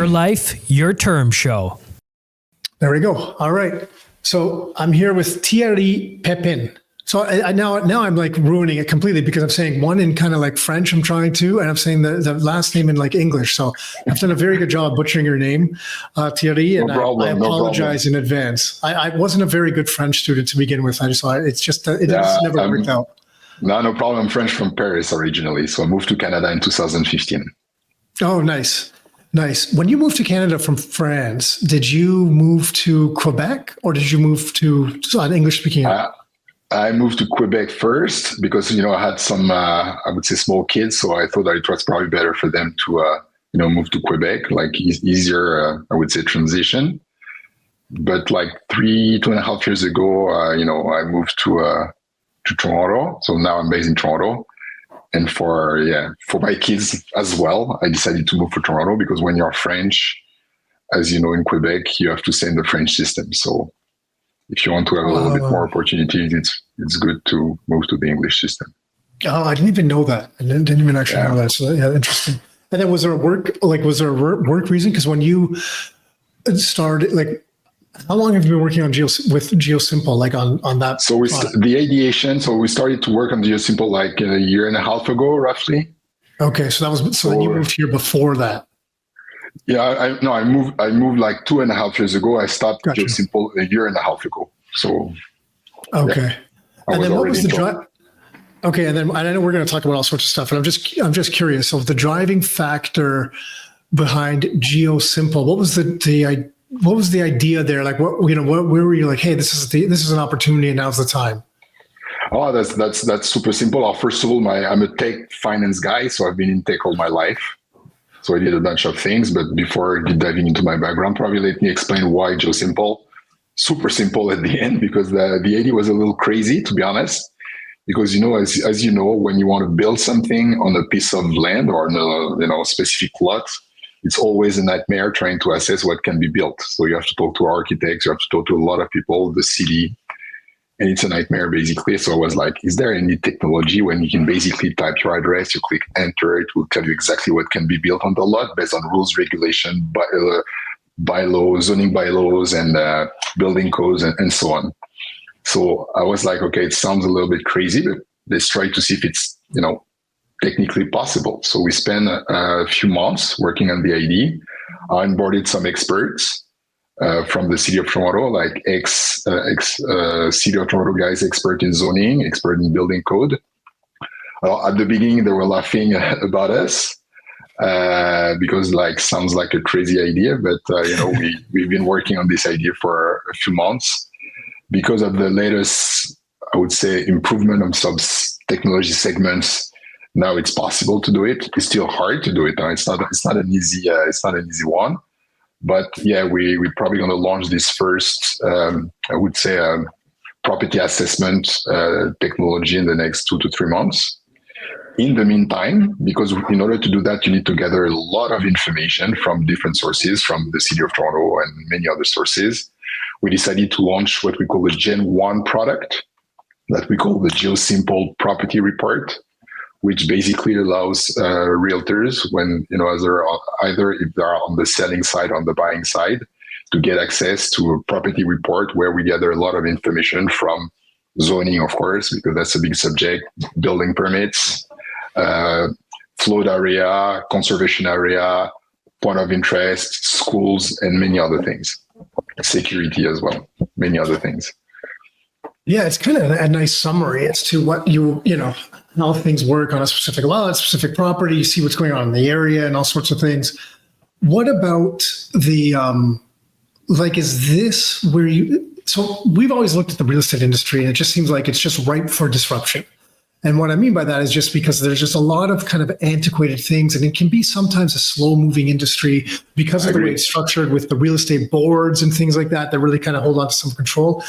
life, your term show. There we go. All right. So I'm here with Thierry Pepin. So now I'm like ruining it completely because I'm saying one in kind of like French, I'm trying to, and I'm saying the last name in like English. So I've done a very good job butchering your name, Thierry, and I apologize in advance. I wasn't a very good French student to begin with. It's just, it just never worked out. No problem. I'm French from Paris originally. So I moved to Canada in 2015. Oh, nice. Nice. When you moved to Canada from France, did you move to Quebec or did you move to an English-speaking area? I moved to Quebec first because, I had some, I would say small kids. So I thought that it was probably better for them to, move to Quebec, like easier, I would say transition. But like 2.5 years ago, I moved to Toronto. So now I'm based in Toronto. And for my kids as well, I decided to move to Toronto because when you're French, as you know, in Quebec, you have to stay in the French system. So if you want to have a little bit more opportunities, it's good to move to the English system. Oh, I didn't even know that. I didn't even actually know that. So yeah, interesting. And then was there a work reason? Because when you started, like, how long have you been working on with GeoSimple, like on that? So the ideation. So we started to work on GeoSimple like a year and a half ago, roughly. Okay, so then you moved here before that. Yeah, I moved like 2.5 years ago. I stopped GeoSimple a year and a half ago. So okay, and then what was the drive? Okay, and then I know we're going to talk about all sorts of stuff, but I'm just curious. So the driving factor behind GeoSimple, what was the idea there? Like where were you like, hey, this is an opportunity and now's the time? Oh, that's super simple. First of all, I'm a tech finance guy, so I've been in tech all my life. So I did a bunch of things, but before diving into my background, probably let me explain why GeoSimple. Super simple at the end, because the idea was a little crazy, to be honest. Because, as you know, when you want to build something on a piece of land or on a specific lot, it's always a nightmare trying to assess what can be built. So you have to talk to architects, you have to talk to a lot of people, the city, and it's a nightmare basically. So I was like, is there any technology when you can basically type your address, you click enter, it will tell you exactly what can be built on the lot based on rules, regulation, bylaws, zoning bylaws, and building codes, and so on. So I was like, okay, it sounds a little bit crazy, but let's try to see if it's, technically possible. So we spent a few months working on the idea. I onboarded some experts from the city of Toronto, like ex city of Toronto guys, expert in zoning, expert in building code. At the beginning, they were laughing about us because sounds like a crazy idea, but we've been working on this idea for a few months because of the latest, I would say, improvement on some technology segments. Now it's possible to do it. It's still hard to do it. It's not an easy one. But yeah, we're probably going to launch this first, I would say, property assessment technology in the next 2 to 3 months. In the meantime, because in order to do that, you need to gather a lot of information from different sources, from the city of Toronto and many other sources. We decided to launch what we call the Gen 1 product that we call the GeoSimple Property Report, which basically allows realtors, when either if they're on the selling side or on the buying side, to get access to a property report where we gather a lot of information from zoning, of course, because that's a big subject, building permits, flood area, conservation area, point of interest, schools, and many other things. Security as well, many other things. Yeah, it's kind of a nice summary as to what how things work on a specific lot, specific property. You see what's going on in the area and all sorts of things. What about the, is this where so we've always looked at the real estate industry and it just seems like it's just ripe for disruption. And what I mean by that is just because there's just a lot of kind of antiquated things, and it can be sometimes a slow moving industry because of the way it's structured with the real estate boards and things like that really kind of hold on to some control.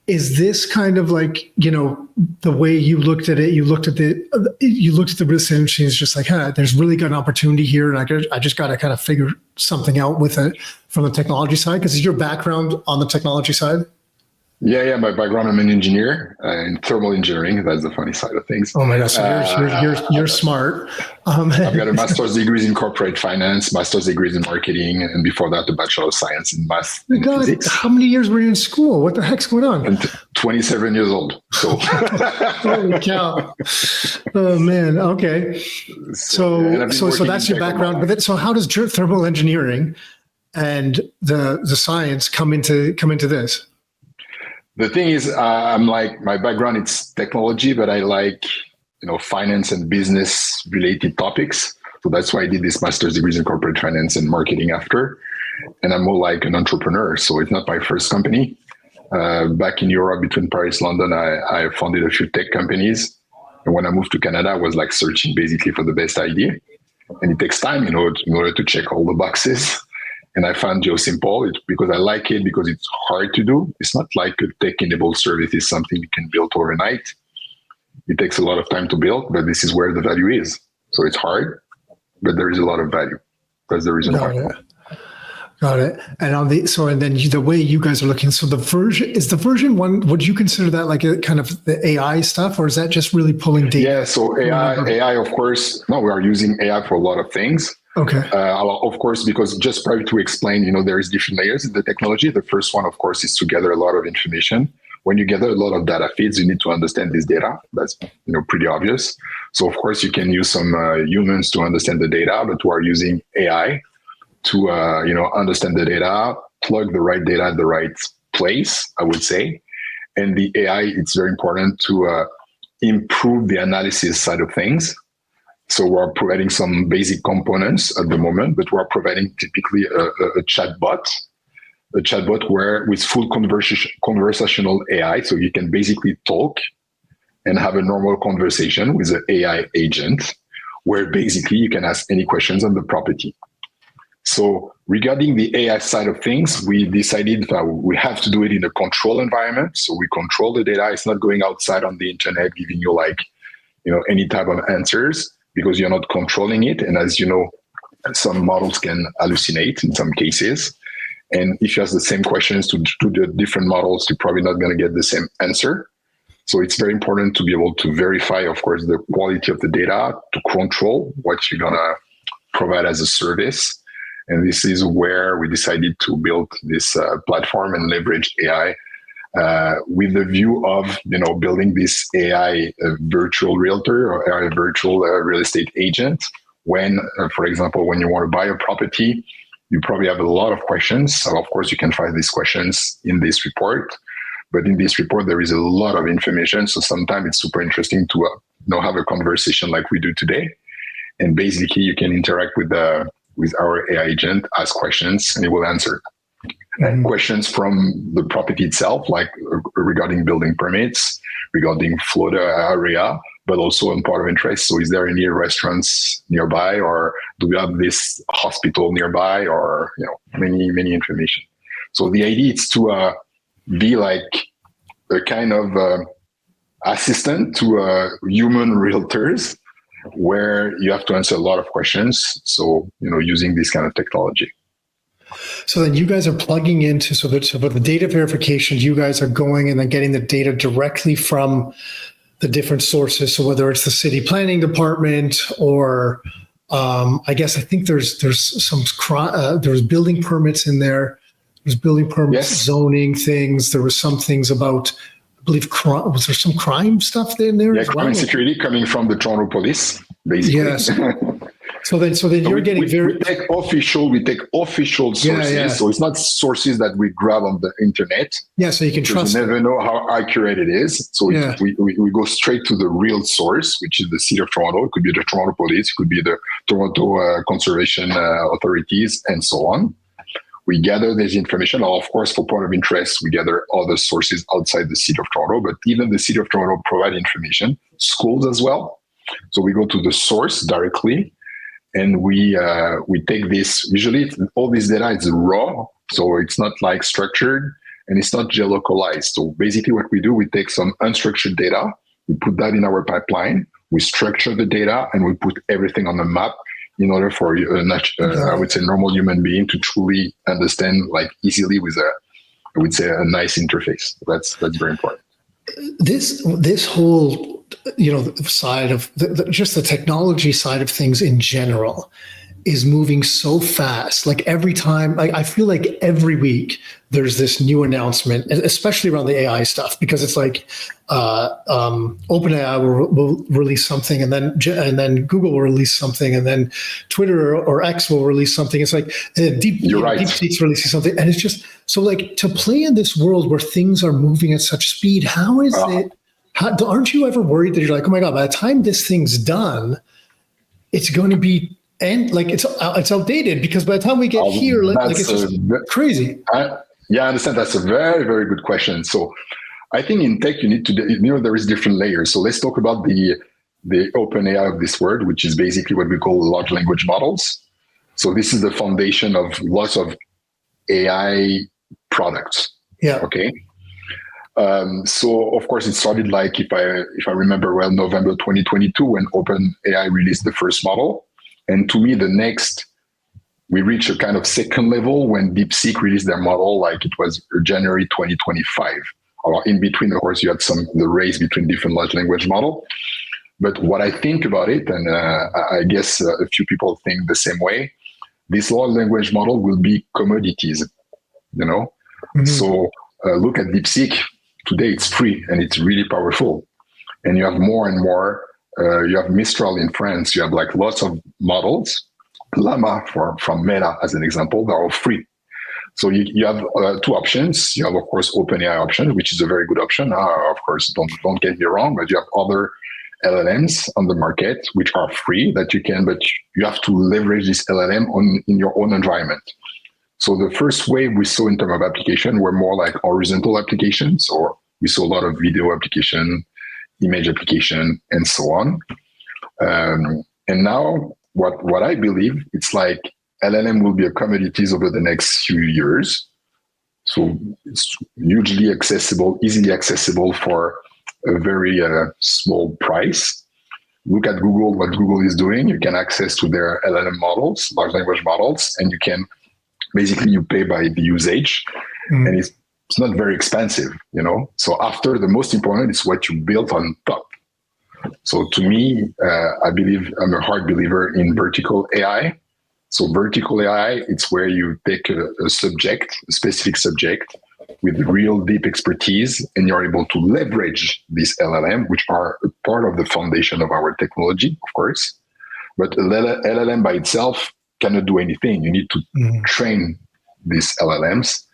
Is this kind of like, the way you looked at it, you looked at the real estate industry, it's just like, there's really good opportunity here. And I just got to kind of figure something out with it from the technology side. Because is your background on the technology side? Yeah. My background, I'm an engineer in thermal engineering. That's the funny side of things. Oh my gosh, so you're smart. I've got a master's degrees in corporate finance, master's degrees in marketing, and before that, a bachelor of science in math and God, physics. how many years were you in school? What the heck's going on? And 27 years old. So, holy cow! Oh man. Okay. So that's your background. But then, so how does thermal engineering and the science come into this? The thing is, I'm like, my background, it's technology, but I like, finance and business related topics. So that's why I did this master's degrees in corporate finance and marketing after. And I'm more like an entrepreneur. So it's not my first company. Back in Europe, between Paris, London, I founded a few tech companies. And when I moved to Canada, I was like searching basically for the best idea. And it takes time, in order to check all the boxes. And I found GeoSimple because I like it, because it's hard to do. It's not like a tech-enabled service is something you can build overnight. It takes a lot of time to build, but this is where the value is. So it's hard, but there is a lot of value. That's the reason why. Got it. And the way you guys are looking, so the version one, would you consider that like a kind of the AI stuff, or is that just really pulling data? Yeah, so AI, of course, no, we are using AI for a lot of things. Okay. Of course, because just probably to explain, there is different layers in the technology. The first one, of course, is to gather a lot of information. When you gather a lot of data feeds, you need to understand this data. That's pretty obvious. So of course, you can use some humans to understand the data, but we are using AI to understand the data, plug the right data at the right place, I would say. And the AI, it's very important to improve the analysis side of things. So we're providing some basic components at the moment, but we're providing typically a chatbot where with full conversational AI. So you can basically talk and have a normal conversation with an AI agent where basically you can ask any questions on the property. So regarding the AI side of things, we decided that we have to do it in a control environment. So we control the data. It's not going outside on the internet, giving you any type of answers, because you're not controlling it. And as you know, some models can hallucinate in some cases. And if you ask the same questions to the different models, you're probably not going to get the same answer. So it's very important to be able to verify, of course, the quality of the data, to control what you're going to provide as a service. And this is where we decided to build this platform and leverage AI with the view of, building this AI virtual realtor or AI virtual real estate agent. When, for example, when you want to buy a property, you probably have a lot of questions. So of course, you can find these questions in this report. But in this report, there is a lot of information. So sometimes it's super interesting to have a conversation like we do today. And basically, you can interact with our AI agent, ask questions, and it will answer. And questions from the property itself, like regarding building permits, regarding flood area, but also on part of interest. So is there any restaurants nearby, or do we have this hospital nearby, or many information. So the idea is to be like a kind of assistant to human realtors, where you have to answer a lot of questions. So using this kind of technology. So then you guys are plugging into, so for the data verifications, you guys are going and then getting the data directly from the different sources. So whether it's the city planning department or I think there's some there's building permits in there. There's building permits, yes. Zoning things. There was some things about, I believe, was there some crime stuff in there? Yeah, as crime well? Security coming from the Toronto Police, basically. Yes. So then you're getting we take official sources. Yeah. So it's not sources that we grab on the internet. Yeah, so you can trust. You never know how accurate it is. So we go straight to the real source, which is the City of Toronto. It could be the Toronto Police, it could be the Toronto Conservation Authorities, and so on. We gather this information. Of course, for point of interest, we gather other sources outside the City of Toronto, but even the City of Toronto provide information, schools as well. So we go to the source directly. And we take this, usually all this data is raw, so it's not like structured and it's not geolocalized. So basically what we do, we take some unstructured data, we put that in our pipeline, we structure the data, and we put everything on the map in order for I would say normal human being to truly understand, like easily with I would say, a nice interface. That's very important. This whole side of just the technology side of things in general is moving so fast. Like every time, I feel like every week there's this new announcement, especially around the AI stuff, because it's like OpenAI will release something, and then Google will release something, and then Twitter or X will release something. It's like DeepSeek's releasing something, and it's just so like to play in this world where things are moving at such speed. How is it? Aren't you ever worried that you're like, oh my God, by the time this thing's done, it's going to be it's outdated, because by the time we get here, it's just crazy. I understand. That's a very, very good question. So I think in tech, you need to, there is different layers. So let's talk about the OpenAI of this world, which is basically what we call large language models. So this is the foundation of lots of AI products. Yeah. Okay. So of course it started like, if I remember well, November 2022, when OpenAI released the first model. And to me, we reached a kind of second level when DeepSeek released their model, like it was January 2025. Or in between, of course, you had the race between different large language model. But what I think about it, and I guess a few people think the same way, this large language model will be commodities, Mm-hmm. So look at DeepSeek. Today it's free and it's really powerful. And you have more and more. You have Mistral in France. You have like lots of models. Llama from Meta, as an example, they're all free. So you have two options. You have, of course, OpenAI option, which is a very good option. Of course, don't get me wrong, but you have other LLMs on the market which are free that you can, but you have to leverage this LLM in your own environment. So the first wave we saw in terms of application were more like horizontal applications, or we saw a lot of video application, image application, and so on. And now what I believe, it's like LLM will be a commodities over the next few years. So it's hugely accessible, easily accessible for a very small price. Look at Google, what Google is doing. You can access to their LLM models, large language models, and you pay by the usage. And it's not very expensive, So after, the most important is what you build on top. So to me, I'm a hard believer in vertical AI. So vertical AI, it's where you take a specific subject with real deep expertise, and you're able to leverage this LLM, which are a part of the foundation of our technology, of course. But LLM by itself cannot do anything. You need to train these LLMs,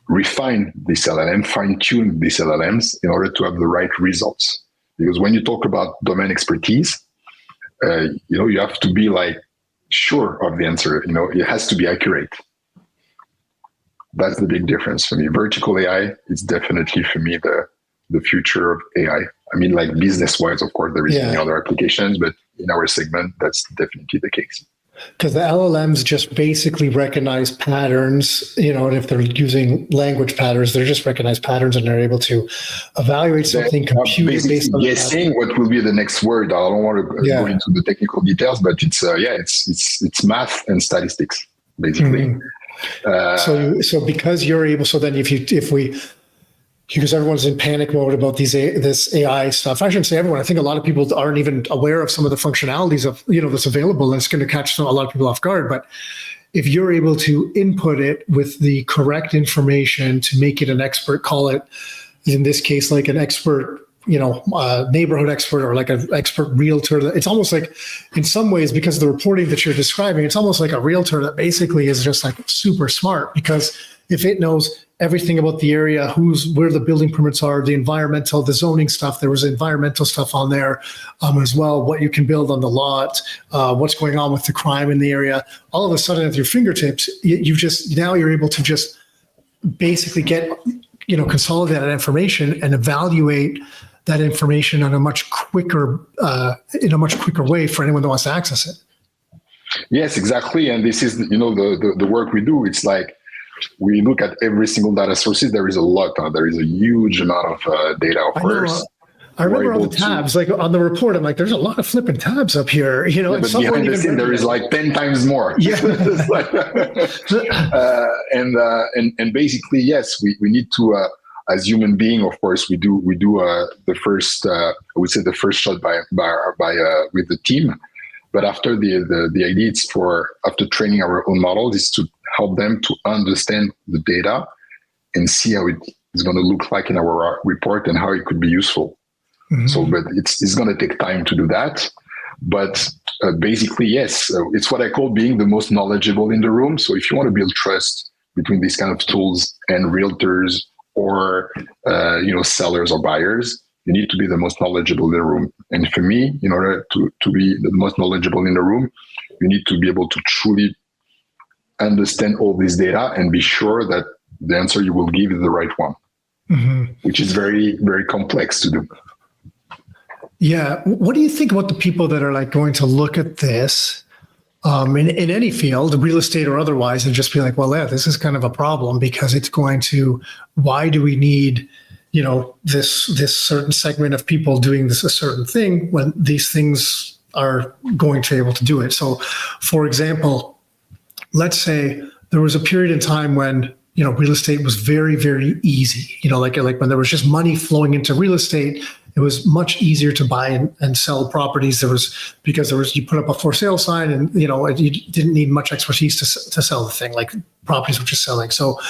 refine this LLM, fine-tune these LLMs in order to have the right results. Because when you talk about domain expertise, you have to be like sure of the answer. It has to be accurate. That's the big difference for me. Vertical AI is definitely, for me, the future of AI. I mean, like business-wise, of course, there is many other applications, but in our segment, that's definitely the case. Because the LLMs just basically recognize patterns, and if they're using language patterns, they just recognize patterns, and they're able to evaluate something, compute it based on guessing what will be the next word. I don't want to go into the technical details, but it's math and statistics, basically. So because you're able, so then because everyone's in panic mode about this AI stuff. I shouldn't say everyone. I think a lot of people aren't even aware of some of the functionalities of that's available, and it's going to catch a lot of people off guard. But if you're able to input it with the correct information to make it an expert, call it in this case like an expert, neighborhood expert, or like an expert realtor. It's almost like, in some ways, because of the reporting that you're describing, it's almost like a realtor that basically is just like super smart, because if it knows everything about the area, where the building permits are, the environmental, the zoning stuff, there was environmental stuff on there as well, what you can build on the lot, what's going on with the crime in the area. All of a sudden at your fingertips, now you're able to just basically get, consolidate that information and evaluate that information in a much quicker way for anyone that wants to access it. Yes, exactly. And this is, the work we do. It's like, we look at every single data sources. There is a lot. There is a huge amount of data, of course. I remember all able the tabs, like on the report, I'm like, there's a lot of flipping tabs up here, you know, yeah, and but some weren't behind the even scene, there is recognized. like 10 times more. Yeah. It's like, and basically, yes, we need to, as human being, of course, we do the first, I would say the first shot by with the team. But after the idea is for, after training our own models, is to help them to understand the data and see how it is going to look like in our report and how it could be useful. Mm-hmm. So, but it's going to take time to do that. But basically, yes, it's what I call being the most knowledgeable in the room. So if you want to build trust between these kind of tools and realtors or sellers or buyers, you need to be the most knowledgeable in the room. And for me, in order to be the most knowledgeable in the room, you need to be able to truly understand all this data and be sure that the answer you will give is the right one, mm-hmm. which is very, very complex to do. Yeah. What do you think about the people that are like going to look at this in any field, real estate or otherwise, and just be like, well, yeah, this is kind of a problem because it's going to, why do we need, this certain segment of people doing this a certain thing when these things are going to be able to do it? So for example, let's say there was a period in time when, real estate was very, very easy, like when there was just money flowing into real estate, it was much easier to buy and sell properties. You put up a for sale sign and, you didn't need much expertise to sell the thing, like properties were just selling. So,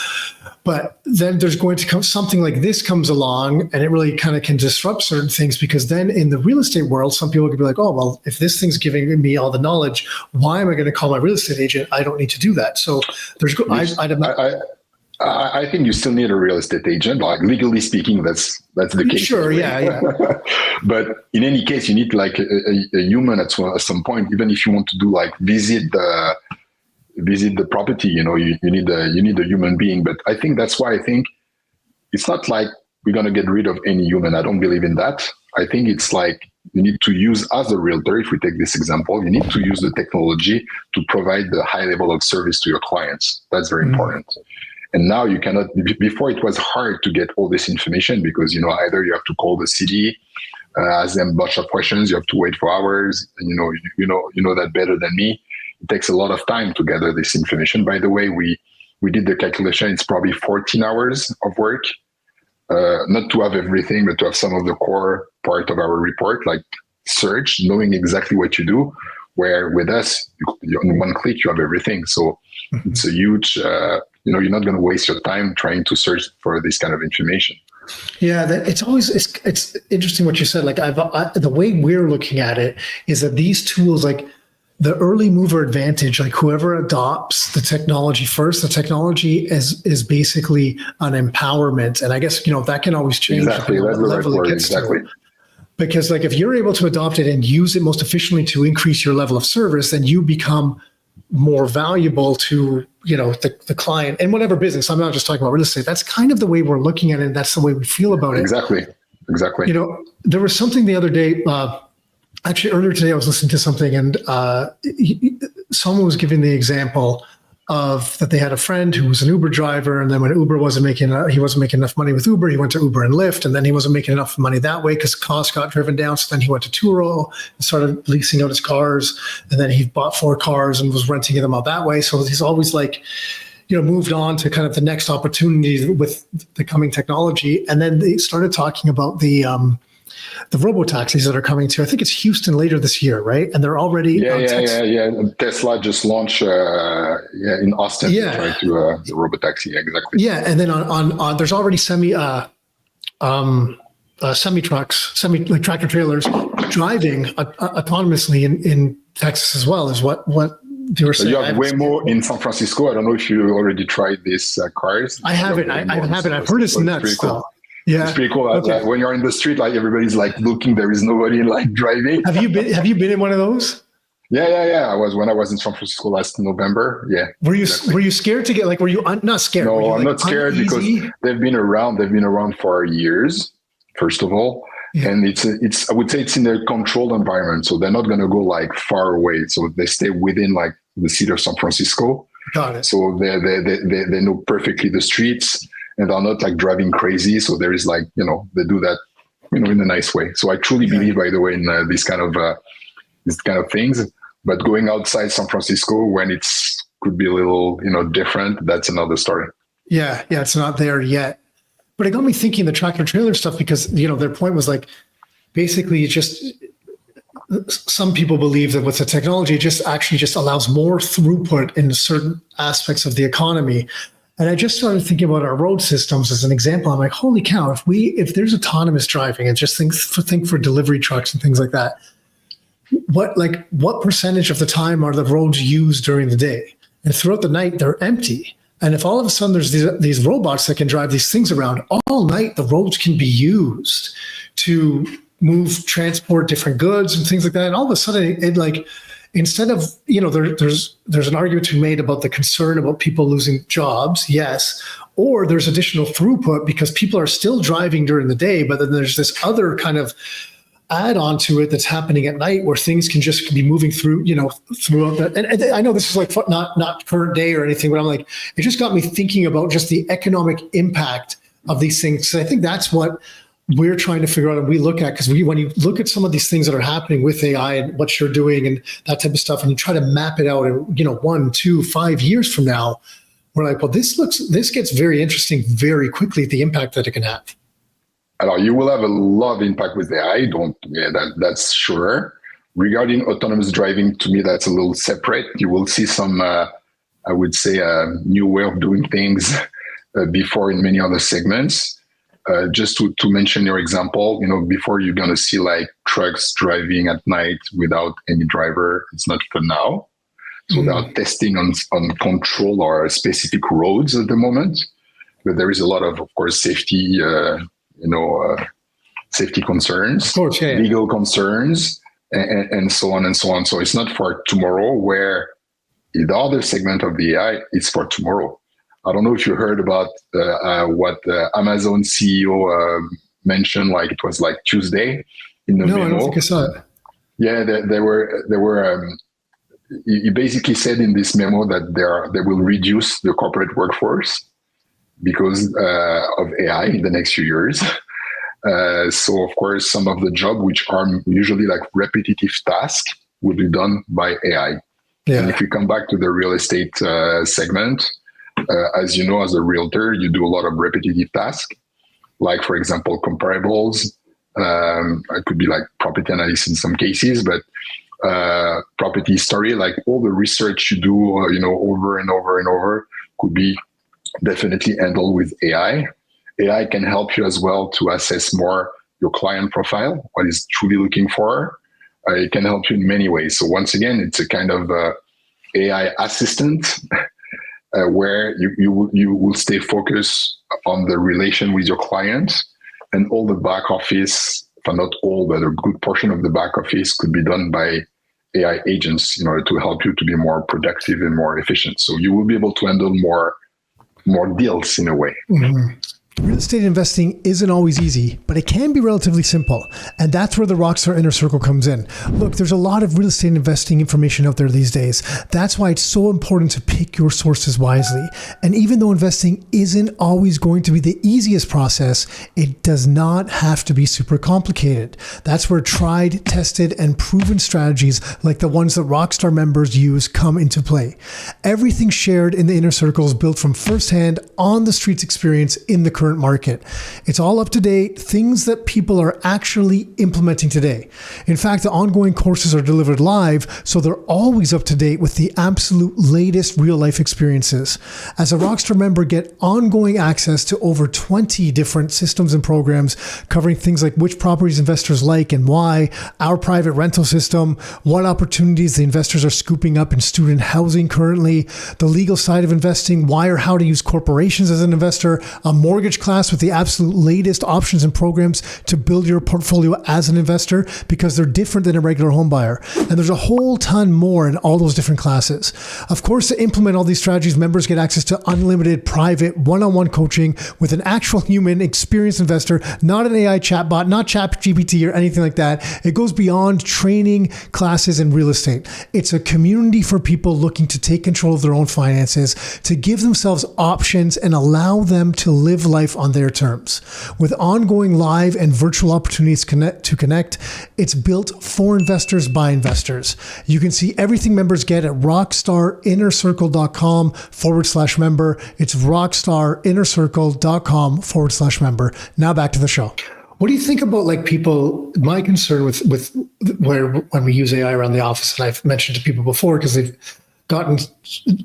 but then there's going to come something like this comes along and it really kind of can disrupt certain things, because then in the real estate world, some people could be like, oh, well, if this thing's giving me all the knowledge, why am I going to call my real estate agent? I don't need to do that. So I think you still need a real estate agent. Like legally speaking, that's the case. Sure, yeah. But in any case, you need like a human at some point. Even if you want to do like visit the property, you need a human being. But I think that's why I think it's not like we're gonna get rid of any human. I don't believe in that. I think it's like you need to use, as a realtor, if we take this example, you need to use the technology to provide the high level of service to your clients. That's very important. And now you cannot, before it was hard to get all this information because, either you have to call the city, ask them a bunch of questions, you have to wait for hours, and you know that better than me. It takes a lot of time to gather this information. By the way, we did the calculation, it's probably 14 hours of work, not to have everything, but to have some of the core part of our report, like search, knowing exactly what you do, where with us, on one click, you have everything. So it's a huge, you're not going to waste your time trying to search for this kind of information. Yeah, it's interesting what you said. Like the way we're looking at it is that these tools, like the early mover advantage, like whoever adopts the technology first, the technology is basically an empowerment. And I guess, that can always change. Exactly, that's the right word, exactly. Because like if you're able to adopt it and use it most efficiently to increase your level of service, then you become more valuable to the client and whatever business. I'm not just talking about real estate. That's kind of the way we're looking at it. That's the way we feel about it. Exactly. There was something the other day, actually earlier today, I was listening to something and someone was giving the example of that they had a friend who was an Uber driver, and then when Uber he wasn't making enough money with Uber, he went to Uber and Lyft, and then he wasn't making enough money that way because costs got driven down. So then he went to Turo and started leasing out his cars, and then he bought 4 cars and was renting them out that way. So he's always like, moved on to kind of the next opportunity with the coming technology. And then they started talking about the robo-taxis that are coming to, I think it's Houston later this year, right? And they're already Yeah. Tesla just launched in Austin. Trying to the robo-taxi, exactly. Yeah, and then on there's already semi trucks, like tractor trailers driving autonomously in Texas as well, is what they were saying. You have Waymo in San Francisco. I don't know if you already tried these cars. I haven't. I've heard it's nuts though. Yeah, it's pretty cool. Okay. When you're in the street, like everybody's like looking, there is nobody like driving. Have you been in one of those? Yeah. I was when I was in San Francisco last November. Yeah. Were you scared to get were you not scared? No, I'm not scared uneasy? Because they've been around for years. First of all, and it's I would say it's in a controlled environment, so they're not going to go like far away. So they stay within like the city of San Francisco. Got it. So they know perfectly the streets. And they're not like driving crazy. So there is like, they do that in a nice way. So I truly believe, by the way, in these kind of things. But going outside San Francisco when it's could be a little, different, that's another story. Yeah, it's not there yet. But it got me thinking the tractor trailer stuff because, their point was like, basically some people believe that with the technology, it just allows more throughput in certain aspects of the economy. And I just started thinking about our road systems as an example. I'm like, holy cow, if there's autonomous driving and just think for delivery trucks and things like that, what percentage of the time are the roads used during the day? And throughout the night, they're empty. And if all of a sudden there's these robots that can drive these things around all night, the roads can be used to transport different goods and things like that. And all of a sudden, instead of, there's an argument to be made about the concern about people losing jobs, yes, or there's additional throughput because people are still driving during the day, but then there's this other kind of add on to it that's happening at night where things can just be moving through, throughout that. And I know this is like not current day or anything, but I'm like, it just got me thinking about just the economic impact of these things. So I think that's what we're trying to figure out and we look at, because when you look at some of these things that are happening with AI and what you're doing and that type of stuff, and you try to map it out in, 1, 2, 5 years from now, we're like, well, this gets very interesting very quickly, the impact that it can have. You will have a lot of impact with AI. That's sure. Regarding autonomous driving, to me, that's a little separate. You will see some, I would say, a new way of doing things before in many other segments. Just to mention your example, before you're going to see like trucks driving at night without any driver. It's not for now. So they are testing on control or specific roads at the moment. But there is a lot of course, safety safety concerns, of course, legal concerns, and so on and so on. So it's not for tomorrow, where in the other segment of the AI, it's for tomorrow. I don't know if you heard about what Amazon CEO mentioned, like it was like Tuesday in the memo. No, I don't think I saw it. Yeah, there were. He basically said in this memo that they will reduce the corporate workforce because of AI in the next few years. So of course, some of the jobs which are usually like repetitive tasks will be done by AI. Yeah. And if we come back to the real estate segment, as you know, as a realtor, you do a lot of repetitive tasks, like for example, comparables. It could be like property analysis in some cases, but property history, like all the research you do, over and over and over, could be definitely handled with AI. AI can help you as well to assess more your client profile, what is truly looking for. It can help you in many ways. So once again, it's a kind of AI assistant where you will stay focused on the relation with your client, and all the back office, if not all, but a good portion of the back office could be done by AI agents in order to help you to be more productive and more efficient. So you will be able to handle more deals in a way. Mm-hmm. Real estate investing isn't always easy, but it can be relatively simple. And that's where the Rockstar Inner Circle comes in. Look, there's a lot of real estate investing information out there these days. That's why it's so important to pick your sources wisely. And even though investing isn't always going to be the easiest process, it does not have to be super complicated. That's where tried, tested, and proven strategies like the ones that Rockstar members use come into play. Everything shared in the Inner Circle is built from firsthand, on the streets experience in the current market. It's all up to date, things that people are actually implementing today. In fact, the ongoing courses are delivered live, so they're always up to date with the absolute latest real life experiences. As a Rockstar member, get ongoing access to over 20 different systems and programs covering things like which properties investors like and why, our private rental system, what opportunities the investors are scooping up in student housing currently, the legal side of investing, why or how to use corporations as an investor, a mortgage class with the absolute latest options and programs to build your portfolio as an investor, because they're different than a regular home buyer. And there's a whole ton more in all those different classes. Of course, to implement all these strategies, members get access to unlimited private one-on-one coaching with an actual human experienced investor, not an AI chatbot, not ChatGPT or anything like that. It goes beyond training classes in real estate. It's a community for people looking to take control of their own finances, to give themselves options and allow them to live life life on their terms. With ongoing live and virtual opportunities to connect, it's built for investors by investors. You can see everything members get at rockstarinnercircle.com/member. It's rockstarinnercircle.com/member. Now back to the show. What do you think about like people? My concern with when we use AI around the office, and I've mentioned to people before because they've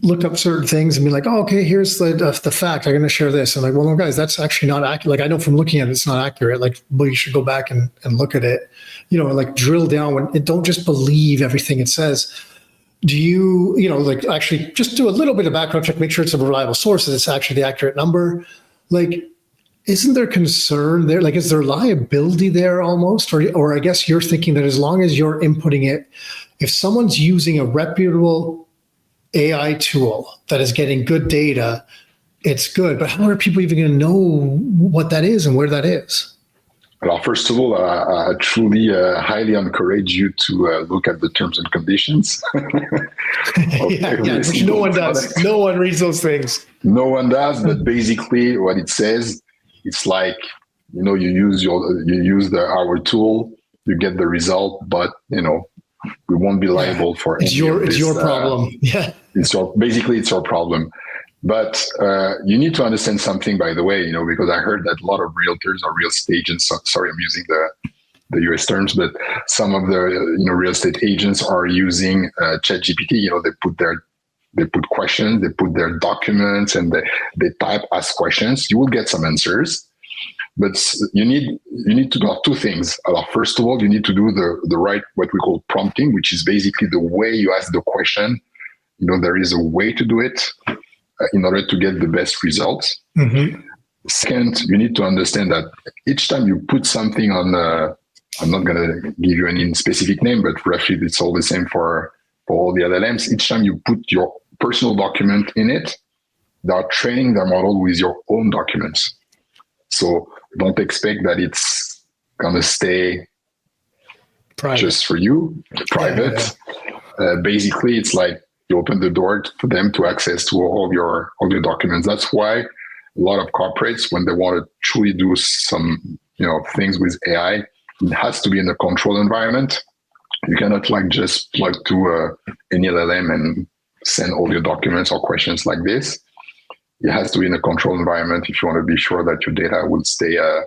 looked up certain things and be like, oh, okay, here's the fact. I'm going to share this. And like, well, no, guys, that's actually not accurate. Like, I know from looking at it, it's not accurate. Like, well, you should go back and look at it. Like drill down and don't just believe everything it says. Do you, like actually just do a little bit of background check, make sure it's a reliable source, that it's actually the accurate number. Like, isn't there concern there? Like, is there liability there almost? Or I guess you're thinking that as long as you're inputting it, if someone's using a reputable AI tool that is getting good data, it's good. But how are people even going to know what that is and where that is? Well, first of all, I truly highly encourage you to look at the terms and conditions. Which no one does. No one reads those things. No one does, but basically what it says, it's like, you use our tool, you get the result, but we won't be liable for it's your problem. It's your problem. But you need to understand something, by the way, because I heard that a lot of realtors or real estate agents, sorry, I'm using the US terms, but some of the real estate agents are using ChatGPT. They put questions, they put their documents, and they ask questions. You will get some answers, but you need to do two things. First of all, you need to do the right, what we call prompting, which is basically the way you ask the question. There is a way to do it in order to get the best results. Mm-hmm. Second, you need to understand that each time you put something on, I'm not going to give you any specific name, but roughly it's all the same for all the LLMs. Each time you put your personal document in it, they are training their model with your own documents. So don't expect that it's going to stay private. Just for you, private. Yeah. Basically, it's like you open the door for them to access to all your documents. That's why a lot of corporates, when they want to truly do some things with AI, it has to be in a controlled environment. You cannot just plug to any LLM and send all your documents or questions like this. It has to be in a controlled environment if you want to be sure that your data will stay, I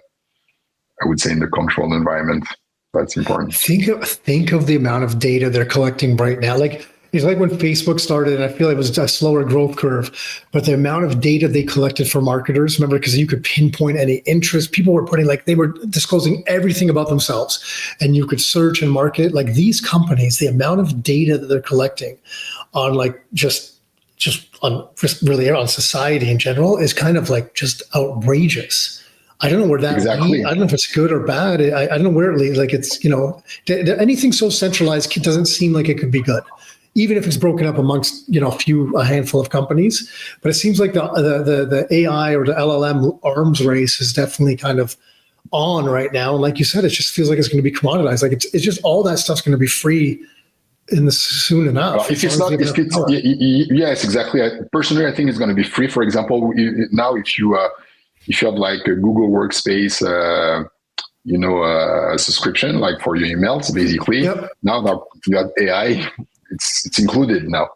would say, in the controlled environment. That's important. Think of the amount of data they're collecting right now. It's like when Facebook started, and I feel it was a slower growth curve, but the amount of data they collected for marketers, remember, because you could pinpoint any interest. People were they were disclosing everything about themselves, and you could search and market. Like these companies, the amount of data that they're collecting on just really on society in general is kind of just outrageous. I don't know where that exactly. I don't know if it's good or bad. I don't know where it leads. Like it's, anything so centralized doesn't seem like it could be good, even if it's broken up amongst, a handful of companies. But it seems like the AI or the LLM arms race is definitely kind of on right now. And like you said, it just feels like it's going to be commoditized. Like it's just all that stuff's going to be free soon enough. Yes, exactly. Personally, I think it's going to be free. For example, now if you have like a Google Workspace, subscription, like for your emails, basically. Yep. Now that you have AI, it's included now.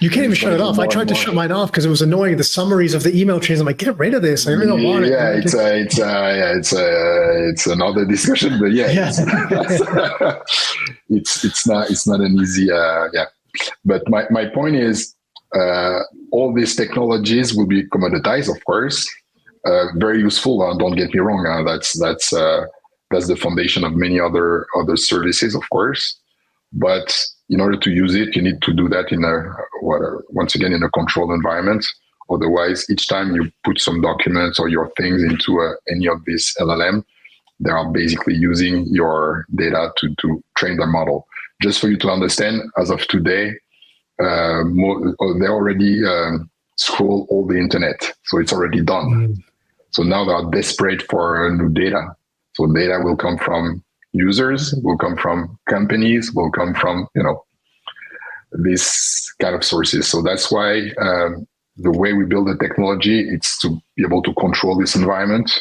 You can't even shut it off. I tried to shut mine off because it was annoying. The summaries of the email chains. I'm like, get rid of this. I really don't want it. Yeah, it's another discussion. But it's not an easy. But my point is, all these technologies will be commoditized, of course. Very useful. Don't get me wrong. That's the foundation of many other services, of course. But in order to use it, you need to do that in once again in a controlled environment. Otherwise, each time you put some documents or your things into any of this LLM, they are basically using your data to train their model. Just for you to understand, as of today, they already scroll all the internet, so it's already done. Mm. So now they are desperate for new data. So data will come from users, will come from companies, will come from this kind of sources. So that's why the way we build the technology, it's to be able to control this environment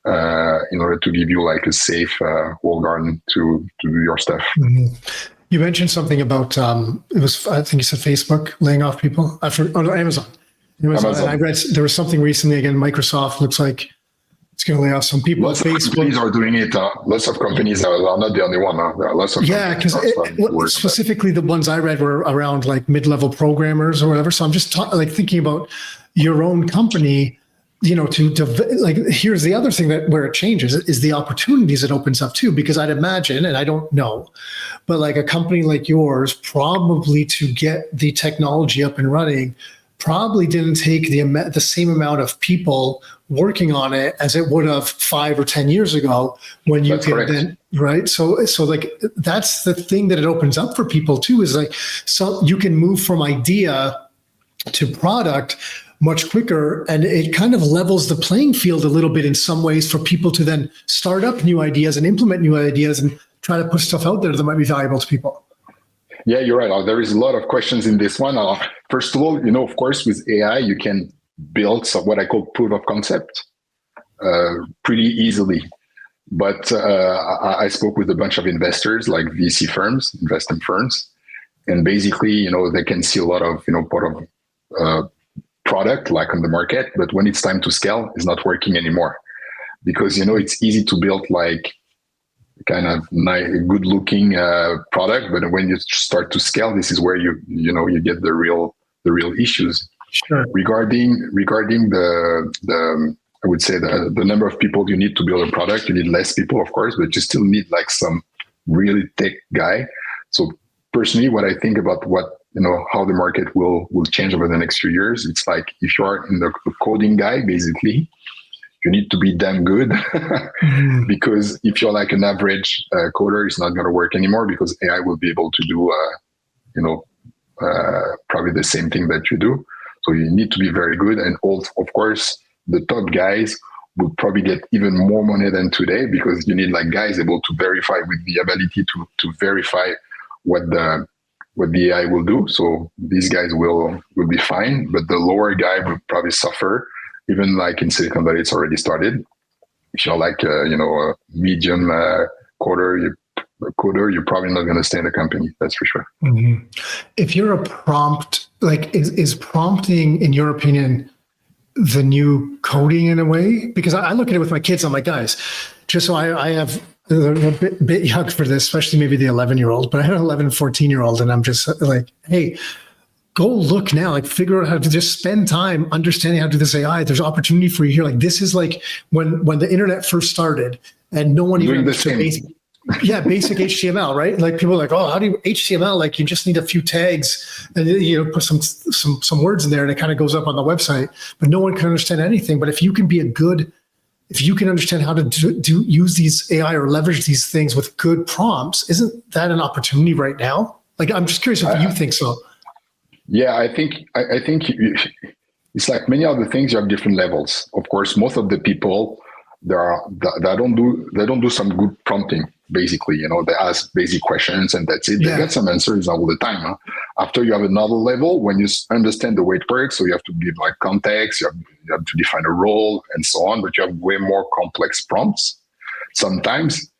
in order to give you like a safe walled garden to do your stuff. Mm-hmm. You mentioned something about it was, I think you said Facebook laying off people. Amazon. Amazon. And I read there was something recently again. Microsoft looks like it's going to lay off some people. Lots of companies are doing it. Lots of companies are not the only one. There are lots of because specifically the ones I read were around like mid-level programmers or whatever. So I'm just thinking about your own company. Here's the other thing where it changes is the opportunities it opens up too, because I'd imagine, and I don't know, but like a company like yours, probably to get the technology up and running, probably didn't take the same amount of people working on it as it would have 5 or 10 years ago when you can then, right? So like, that's the thing that it opens up for people too, is like, so you can move from idea to product much quicker, and it kind of levels the playing field a little bit in some ways for people to then start up new ideas and implement new ideas and try to put stuff out there that might be valuable to people. Yeah, you're right. There is a lot of questions in this one. First of all, of course, with AI, you can build what I call proof of concept pretty easily. But I spoke with a bunch of investors, like VC firms, investment firms, and basically, they can see a lot of, part of product like on the market, but when it's time to scale, it's not working anymore, because it's easy to build like kind of nice, good looking product, but when you start to scale, this is where you get the real issues. Sure. Regarding the I would say the number of people you need to build a product, you need less people, of course, but you still need like some really tech guy. So personally, what I think about how the market will change over the next few years, it's like if you are in the coding guy, basically, you need to be damn good because if you're like an average coder, it's not going to work anymore, because AI will be able to do, probably the same thing that you do. So you need to be very good. And also, of course, the top guys would probably get even more money than today, because you need like guys able to verify, with the ability to verify what the AI will do. So these guys will be fine, but the lower guy will probably suffer. Even like in Silicon Valley, it's already started. If you're like a medium coder, you're probably not going to stay in the company. That's for sure. Mm-hmm. If you're a prompt, like is prompting, in your opinion, the new coding in a way? Because I look at it with my kids. I'm like, guys, just so I have a bit young for this, especially maybe the 11-year-old, but I have an 11 and 14-year-old, and I'm just like, hey, go look now, like figure out how to just spend time understanding how to do this AI. There's opportunity for you here. Like this is like when the internet first started and no one even understood basic HTML, right? Like people are like, oh, how do you HTML? Like you just need a few tags and put some words in there and it kind of goes up on the website, but no one can understand anything. But if you can understand how to use these AI or leverage these things with good prompts, isn't that an opportunity right now? Like, I'm just curious if you think so. Yeah, I think it's like many other things. You have different levels. Of course, most of the people that don't do some good prompting. Basically, they ask basic questions and that's it. Yeah. They get some answers all the time. Huh? After you have another level, when you understand the way it works, so you have to give like context, you have to define a role and so on. But you have way more complex prompts. Sometimes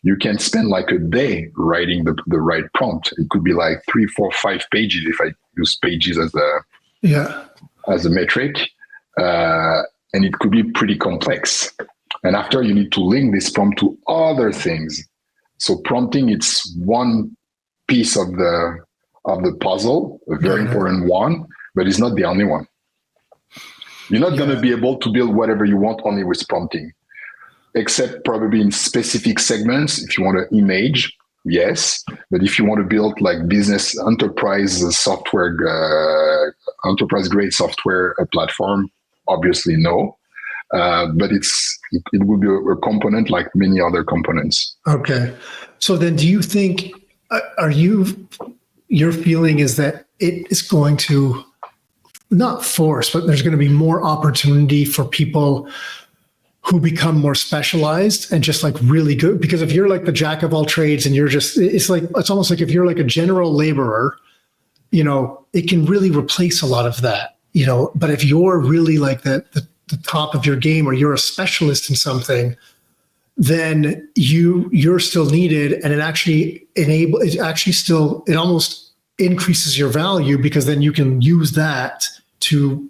you can spend like a day writing the right prompt. It could be like 3, 4, 5 pages if I use pages as a metric, and it could be pretty complex. And after, you need to link this prompt to other things. So prompting, it's one piece of the puzzle, a very important one, but it's not the only one. You're not going to be able to build whatever you want only with prompting, except probably in specific segments. If you want to image, yes. But if you want to build like business enterprise software, enterprise grade software platform, obviously no. But it will be a component like many other components. Okay. So then do you think, your feeling is that it is going to not force, but there's going to be more opportunity for people who become more specialized and just like really good? Because if you're like the jack of all trades and you're just, it's almost like if you're like a general laborer it can really replace a lot of that, but if you're really like the top of your game, or you're a specialist in something, then you're still needed, and it almost increases your value, because then you can use that to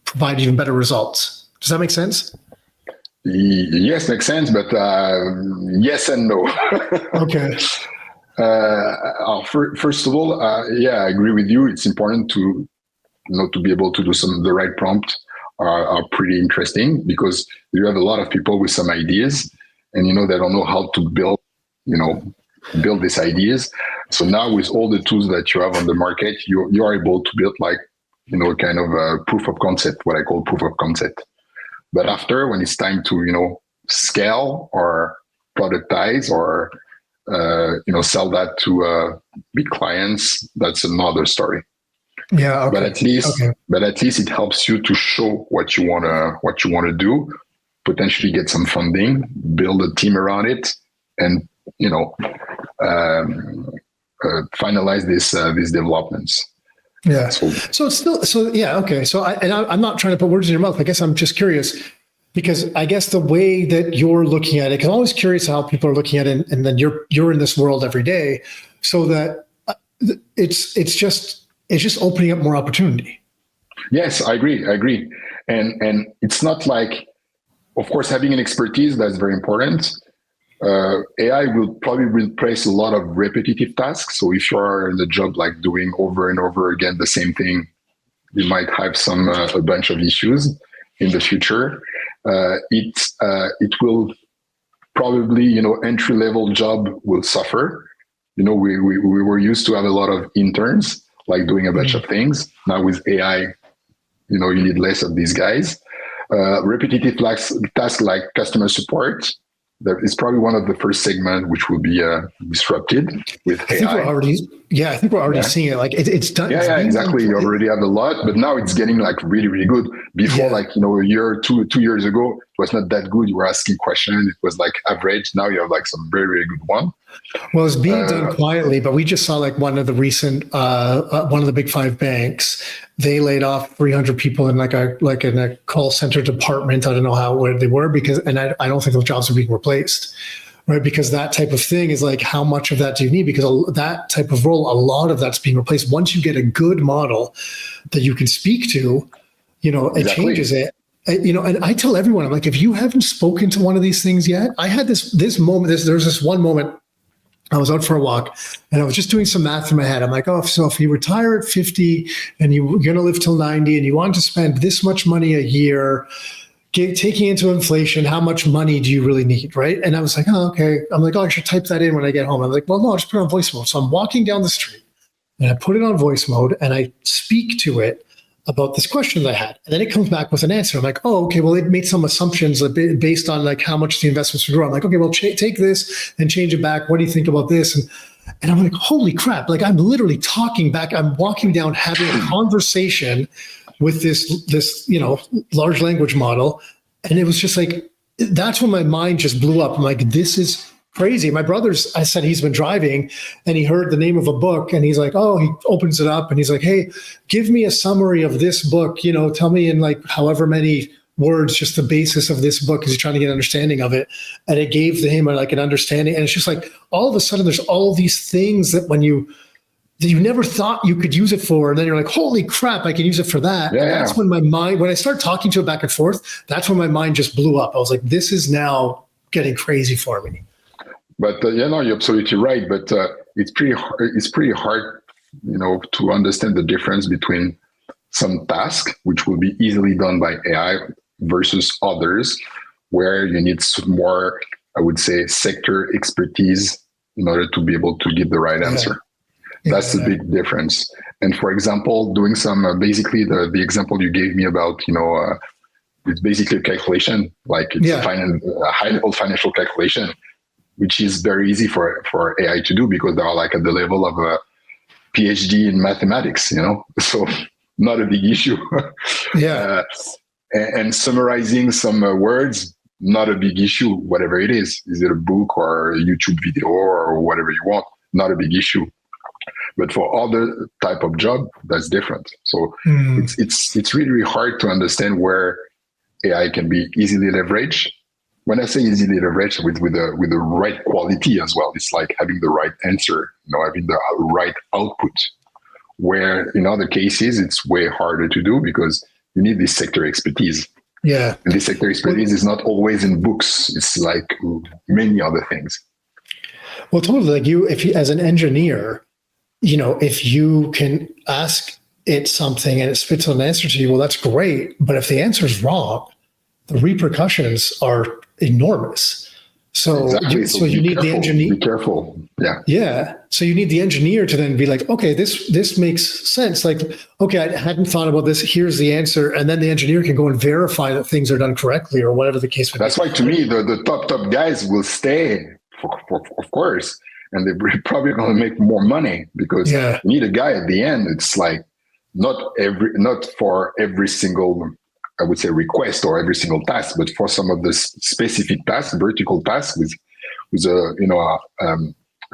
provide even better results. Does that make sense? Yes, makes sense, but yes and no. Okay. First of all, I agree with you. It's important to be able to do the right prompt are pretty interesting, because you have a lot of people with some ideas, and they don't know how to build these ideas. So now with all the tools that you have on the market, you are able to build kind of a proof of concept, what I call proof of concept. But after, when it's time to scale or productize or sell that to big clients, that's another story. Yeah. Okay. But at least it helps you to show what you wanna do, potentially get some funding, build a team around it, and finalize these developments. Yeah. So it's still, yeah. Okay. So I'm not trying to put words in your mouth. I guess I'm just curious, because I guess the way that you're looking at it, because I'm always curious how people are looking at it, and then you're in this world every day, so that it's just opening up more opportunity. Yes, I agree. And it's not like, of course, having an expertise, that's very important. AI will probably replace a lot of repetitive tasks. So if you're in the job like doing over and over again the same thing, you might have a bunch of issues in the future. It will probably, entry level job will suffer. We were used to have a lot of interns like doing a bunch of things. Now with AI, you need less of these guys. Repetitive tasks like customer support, that is probably one of the first segment which will be disrupted with AI. I think we're already seeing it. Like it's done. Yeah, exactly. You already have a lot, but now it's getting like really, really good. Before, a year, 2 years ago, it was not that good. You were asking questions. It was like average. Now you have like some very, very good one. Well, it's being done quietly, but we just saw like one of the recent, one of the big 5 banks, they laid off 300 people in in a call center department. I don't know where they were, and I don't think those jobs are being replaced, right? Because that type of thing is like, how much of that do you need? Because that type of role, a lot of that's being replaced. Once you get a good model that you can speak to, it changes it. And I tell everyone, I'm like, if you haven't spoken to one of these things yet, I had this moment, there's this one moment, I was out for a walk and I was just doing some math in my head. I'm like, so if you retire at 50 and you're going to live till 90 and you want to spend this much money a year, taking into inflation, how much money do you really need, right? And I was like, okay. I'm like, I should type that in when I get home. I'm like, well, no, I'll just put it on voice mode. So I'm walking down the street and I put it on voice mode and I speak to it about this question that I had. And then it comes back with an answer. I'm like, okay, well, it made some assumptions based on like how much the investments would grow. I'm like, okay, well, take this and change it back. What do you think about this? And I'm like, holy crap. Like I'm literally talking back. I'm walking down, having a conversation with this large language model. And it was just like, that's when my mind just blew up. I'm like, this is crazy. My I said he's been driving and he heard the name of a book and he's like, he opens it up and he's like, hey, give me a summary of this book, tell me in like however many words, just the basis of this book, because he's trying to get an understanding of it. And it gave him like an understanding. And it's just like, all of a sudden there's all these things that that you never thought you could use it for. And then you're like, holy crap, I can use it for that. Yeah. And that's when when I started talking to it back and forth, that's when my mind just blew up. I was like, this is now getting crazy for me. But you're absolutely right. But it's pretty hard, to understand the difference between some task, which will be easily done by AI, versus others, where you need some more, I would say, sector expertise in order to be able to give the right answer. That's the big difference. And for example, doing some basically the example you gave me about, it's basically a calculation, like it's a high-level financial calculation, which is very easy for AI to do because they are like at the level of a PhD in mathematics, so not a big issue. And summarizing some words, not a big issue, whatever it is. Is it a book or a YouTube video or whatever you want? Not a big issue. But for other type of job, that's different. So it's really, really hard to understand where AI can be easily leveraged. When I say easily leveraged, with the right quality as well, it's like having the right answer, having the right output. Where in other cases, it's way harder to do because you need this sector expertise. Yeah. And this sector expertise is not always in books. It's like many other things. Well, totally. Like if you, as an engineer, if you can ask it something and it spits out an answer to you, well, that's great. But if the answer is wrong, the repercussions are enormous. So, exactly. so you need the engineer. Be careful. Yeah. Yeah. So you need the engineer to then be like, okay, this makes sense. Like, okay, I hadn't thought about this. Here's the answer. And then the engineer can go and verify that things are done correctly or whatever the case may be. That's why, to me, the top guys will stay, of course. And they're probably going to make more money because you need a guy at the end. It's like not for every single, I would say, request or every single task, but for some of the specific tasks, vertical tasks with a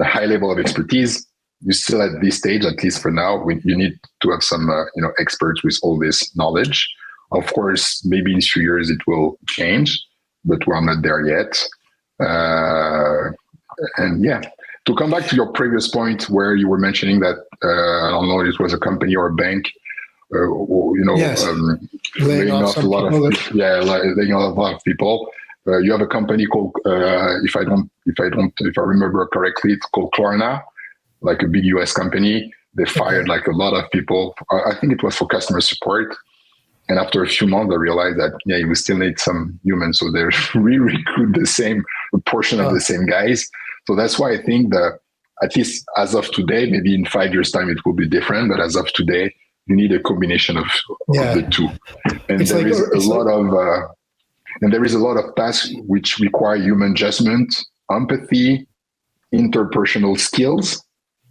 high level of expertise. You still at this stage, at least for now, you need to have some experts with all this knowledge. Of course, maybe in a few years it will change, but we're not there yet. And yeah, to come back to your previous point where you were mentioning that I don't know, it was a company or a bank. Laying off a lot of people. You have a company called, if I remember correctly, it's called Klarna, like a big US company. They fired like a lot of people. I think it was for customer support. And after a few months, they realized that you still need some humans, so they re-recruit the same portion of the same guys. So that's why I think that at least as of today, maybe in 5 years' time it will be different, but as of today, you need a combination of the two. And there is a lot of tasks which require human judgment, empathy, interpersonal skills,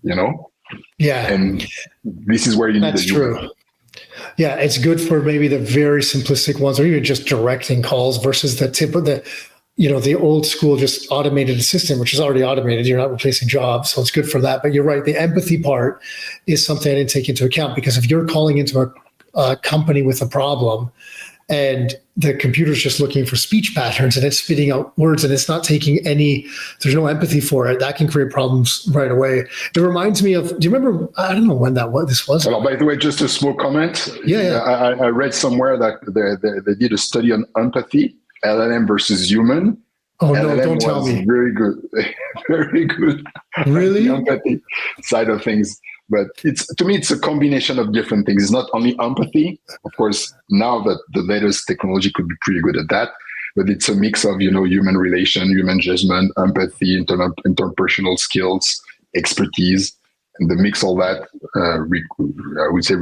Yeah. And this is where you need That's true. Yeah, it's good for maybe the very simplistic ones or even just directing calls versus the tip of the old school just automated assistant, which is already automated. You're not replacing jobs. So it's good for that. But you're right. The empathy part is something I didn't take into account because if you're calling into a company with a problem and the computer's just looking for speech patterns and it's spitting out words and it's not taking there's no empathy for it, that can create problems right away. It reminds me of, do you remember, I don't know when this was. Well, by the way, just a small comment. Yeah. I read somewhere that they did a study on empathy. LLM versus human. Oh LLM no! Don't tell me. Very good, very good. Really, the empathy side of things, but to me, it's a combination of different things. It's not only empathy. Of course, now that the latest technology could be pretty good at that, but it's a mix of human relation, human judgment, empathy, interpersonal skills, expertise, and the mix all that. I would say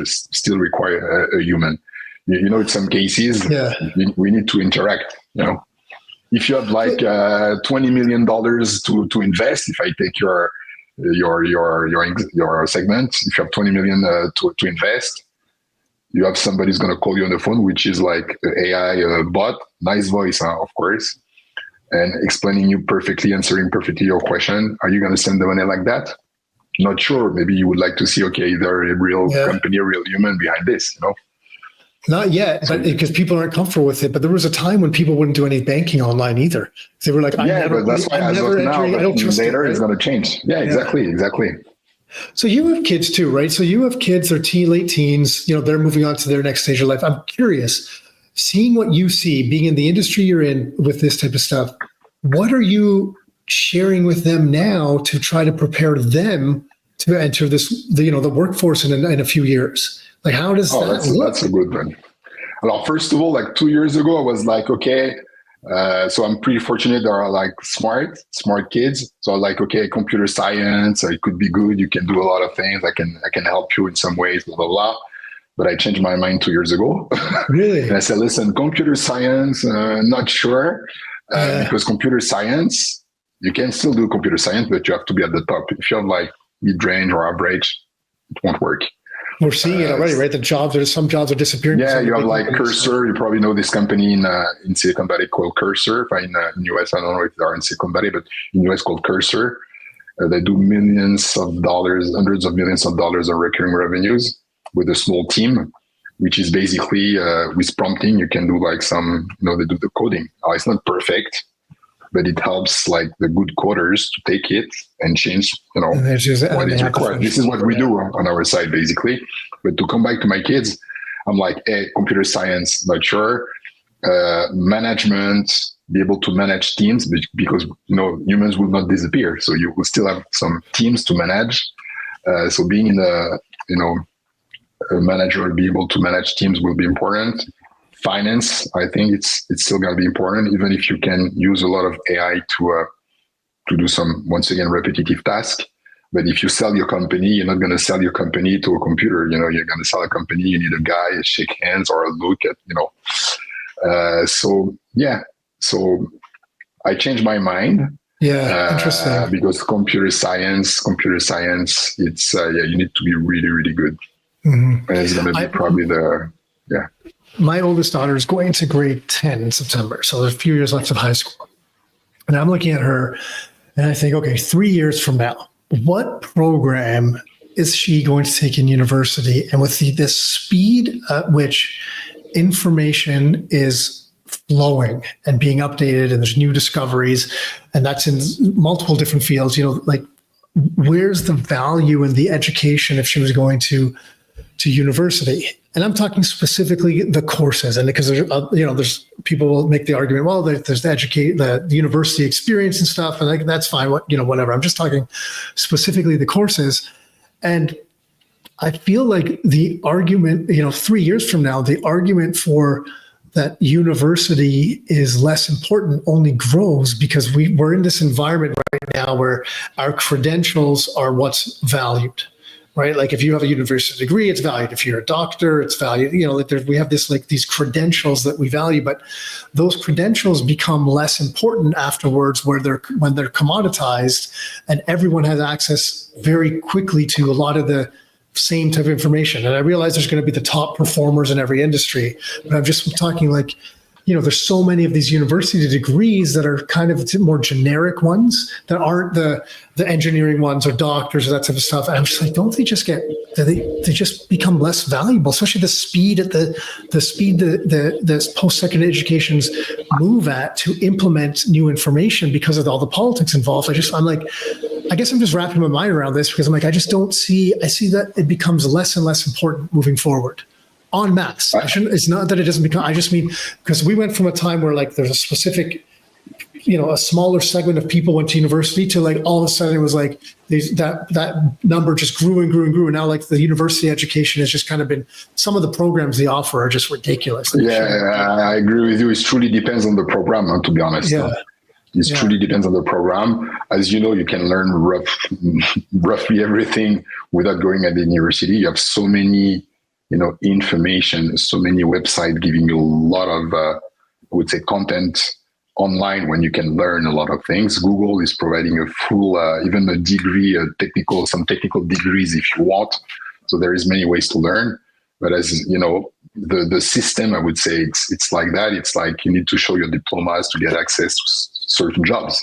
still require a human. In some cases, we need to interact. If you have like $20 million to invest, if I take your segment, if you have 20 million to invest, you have somebody's going to call you on the phone, which is like AI bot, nice voice, of course, and explaining you perfectly, answering perfectly your question. Are you going to send the money like that? Not sure. Maybe you would like to see, okay, there a real company, a real human behind this, Not yet, but because people aren't comfortable with it. But there was a time when people wouldn't do any banking online either. They were like, but that's why as of now, later it's going to change. Yeah, exactly. So you have kids too, right? So you have kids, they're late teens, they're moving on to their next stage of life. I'm curious, seeing what you see, being in the industry you're in with this type of stuff, what are you sharing with them now to try to prepare them to enter the workforce in a few years? Like, how does that look? That's a good one. Well, first of all, like 2 years ago, I was like, okay, so I'm pretty fortunate. There are like smart kids. So I was like, okay, computer science, it could be good. You can do a lot of things. I can help you in some ways, blah, blah, blah. But I changed my mind 2 years ago. Really? And I said, listen, computer science, not sure. Because computer science, you can still do computer science, but you have to be at the top. If you have like mid-range or average, it won't work. We're seeing it already, right? Some jobs are disappearing. Yeah, you have like Cursor. You probably know this company in Silicon Valley called Cursor. In US, I don't know if they are in Silicon Valley, but in US called Cursor. They do millions of dollars, hundreds of millions of dollars of recurring revenues with a small team, which is basically with prompting, you can do like some, they do the coding. It's not perfect, but it helps like the good coders to take it and change, what is required. This is what we do on our side, basically. But to come back to my kids, I'm like, hey, computer science, not sure. Management, be able to manage teams because, humans will not disappear. So you will still have some teams to manage. So being in a manager, be able to manage teams will be important. Finance, I think it's still going to be important, even if you can use a lot of AI to do some, once again, repetitive tasks. But if you sell your company, you're not going to sell your company to a computer. You're going to sell a company. You need a guy, shake hands or look at, So I changed my mind. Yeah, interesting. Because computer science, it's you need to be really, really good. Mm-hmm. And it's going to be probably My oldest daughter is going to grade 10 in September. So there's a few years left of high school. And I'm looking at her and I think, okay, 3 years from now, what program is she going to take in university? And with this speed at which information is flowing and being updated and there's new discoveries, and that's in multiple different fields, where's the value in the education if she was going to university? And I'm talking specifically the courses, and because there's people will make the argument, well, there's the university experience and stuff, and that's fine, whatever. I'm just talking specifically the courses, and I feel like the argument, 3 years from now, the argument for that university is less important only grows because we're in this environment right now where our credentials are what's valued. Right, like if you have a university degree, it's valued. If you're a doctor, it's valued. We have these credentials that we value, but those credentials become less important afterwards, when they're commoditized, and everyone has access very quickly to a lot of the same type of information. And I realize there's going to be the top performers in every industry, but I'm just talking like, there's so many of these university degrees that are kind of more generic ones that aren't the engineering ones or doctors or that type of stuff. And I'm just like, don't they just they just become less valuable, especially the speed the post-secondary educations move at to implement new information because of all the politics involved. I guess I'm just wrapping my mind around this because I'm like, I see that it becomes less and less important moving forward. En masse. It's not that it doesn't become, I just mean, because we went from a time where like there's a specific, a smaller segment of people went to university to like all of a sudden it was like that number just grew and grew and grew. And now like the university education has just kind of been, some of the programs they offer are just ridiculous. I agree with you. It truly depends on the program, to be honest. Yeah. It truly depends on the program. As you know, you can learn roughly everything without going at the university. You have so many information, so many websites giving you a lot of, I would say, content online when you can learn a lot of things. Google is providing a full, even a degree, some technical degrees if you want. So there is many ways to learn. But as you know, the system, I would say, it's like that. It's like you need to show your diplomas to get access to certain jobs.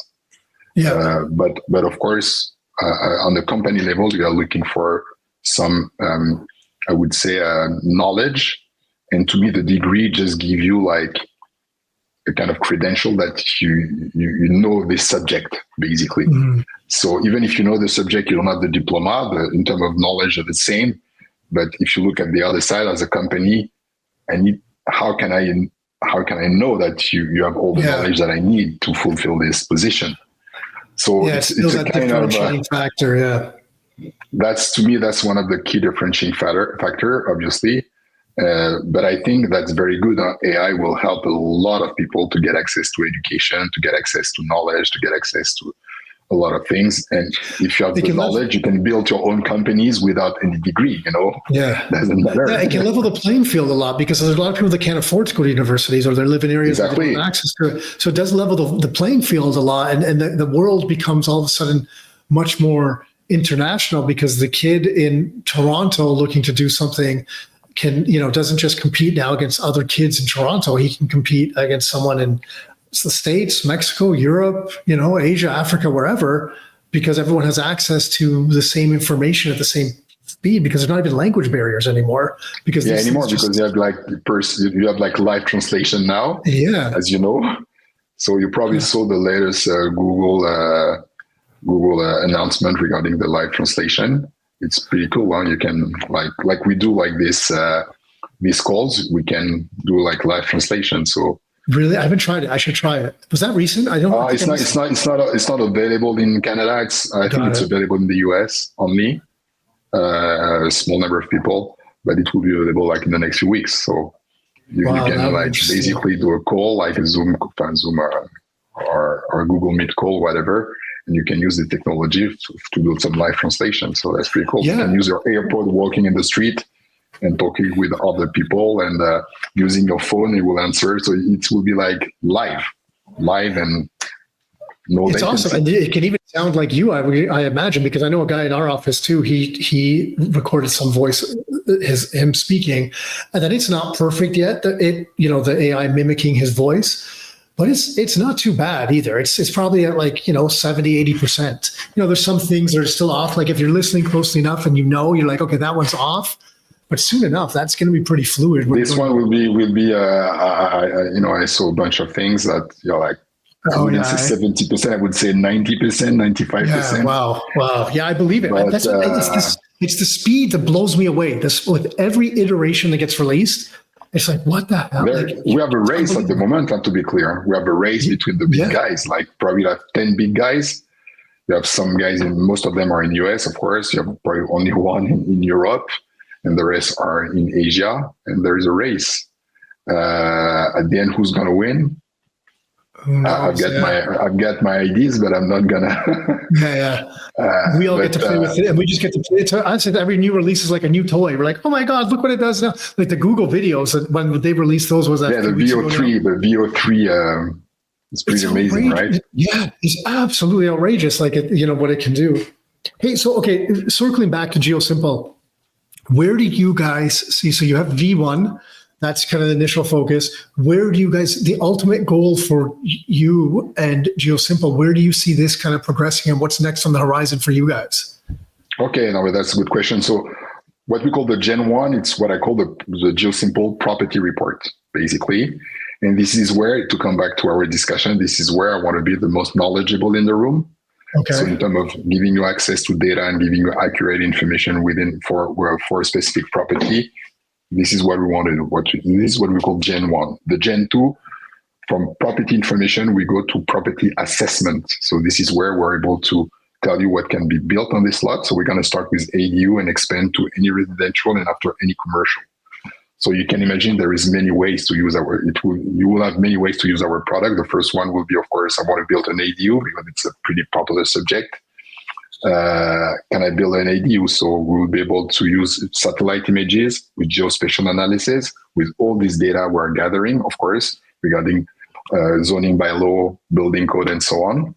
Yeah. But of course, on the company level, you are looking for some. I would say knowledge, and to me the degree just give you like a kind of credential that you know this subject basically. Mm-hmm. So even if you know the subject, you don't have the diploma. In terms of knowledge are the same, but if you look at the other side as a company, how can I know that you have all the knowledge that I need to fulfill this position? So it's a kind of factor. Yeah. To me, that's one of the key differentiating factor, obviously. But I think that's very good. AI will help a lot of people to get access to education, to get access to knowledge, to get access to a lot of things. And if you have the knowledge, you can build your own companies without any degree, Yeah. Doesn't matter. Yeah, it can level the playing field a lot because there's a lot of people that can't afford to go to universities or they live in areas where they don't have access to it. So it does level the playing field a lot. And the world becomes all of a sudden much more international because the kid in Toronto looking to do something doesn't just compete now against other kids in Toronto. He can compete against someone in the States, Mexico, Europe, Asia, Africa, wherever. because everyone has access to the same information at the same speed, because there's not even language barriers anymore. Because because you have like you have like live translation now, yeah, as you know. So you probably saw the latest Google announcement regarding the live translation. It's pretty cool. Huh? You can like we do like this these calls. We can do like live translation. So really, I haven't tried it. I should try it. Was that recent? I don't. it's not available in Canada. I think it's available in the US only. A small number of people, but it will be available like in the next few weeks. So you can like basically do a call, like a Zoom or Google Meet call, whatever, and you can use the technology to do some live translation. So that's pretty cool. Yeah. You can use your AirPod walking in the street and talking with other people, and using your phone, it will answer. So it will be like live and no it's latency. Awesome. And it can even sound like you, I imagine, because I know a guy in our office too. He recorded some voice, him speaking, and then it's not perfect yet. The AI mimicking his voice, but it's not too bad either. It's probably at like 70-80%. There's some things that are still off. Like if you're listening closely enough and you're like, okay, that one's off. But soon enough, that's going to be pretty fluid. This one will be. I saw a bunch of things that like. I wouldn't say 70%. I would say 90%, 95%. Yeah, wow. Yeah, I believe it. But, it's the speed that blows me away. This with every iteration that gets released, it's like, what the hell? We have a race at the moment. To be clear, we have a race between the big guys. Like probably like 10 big guys. You have some guys, most of them are in US, of course. You have probably only one in Europe, and the rest are in Asia. And there is a race. At the end, who's going to win? I've got my ideas, but I'm not gonna. We all get to play with it, and we just get to play it. I said every new release is like a new toy. We're like, oh my god, look what it does now! Like the Google videos, when they released those, was that? Yeah, the VO3. The VO3 is pretty amazing, right? Yeah, it's absolutely outrageous. Like what it can do. Hey, so okay, circling back to GeoSimple, where do you guys see? So you have V1. That's kind of the initial focus. Where do you guys, the ultimate goal for you and GeoSimple, where do you see this kind of progressing, and what's next on the horizon for you guys? Okay, now that's a good question. So what we call the Gen 1, it's what I call the GeoSimple property report, basically. And this is where, to come back to our discussion, this is where I want to be the most knowledgeable in the room. Okay. So in terms of giving you access to data and giving you accurate information for a specific property, this is what we want to do. This is what we call Gen 1. The Gen 2, from property information, we go to property assessment. So this is where we're able to tell you what can be built on this lot. So we're going to start with ADU and expand to any residential and after any commercial. So you can imagine there is many ways to use you will have many ways to use our product. The first one will be, of course, I want to build an ADU because it's a pretty popular subject. Can I build an ADU? So we will be able to use satellite images with geospatial analysis, with all this data we're gathering, of course, regarding zoning by law, building code, and so on,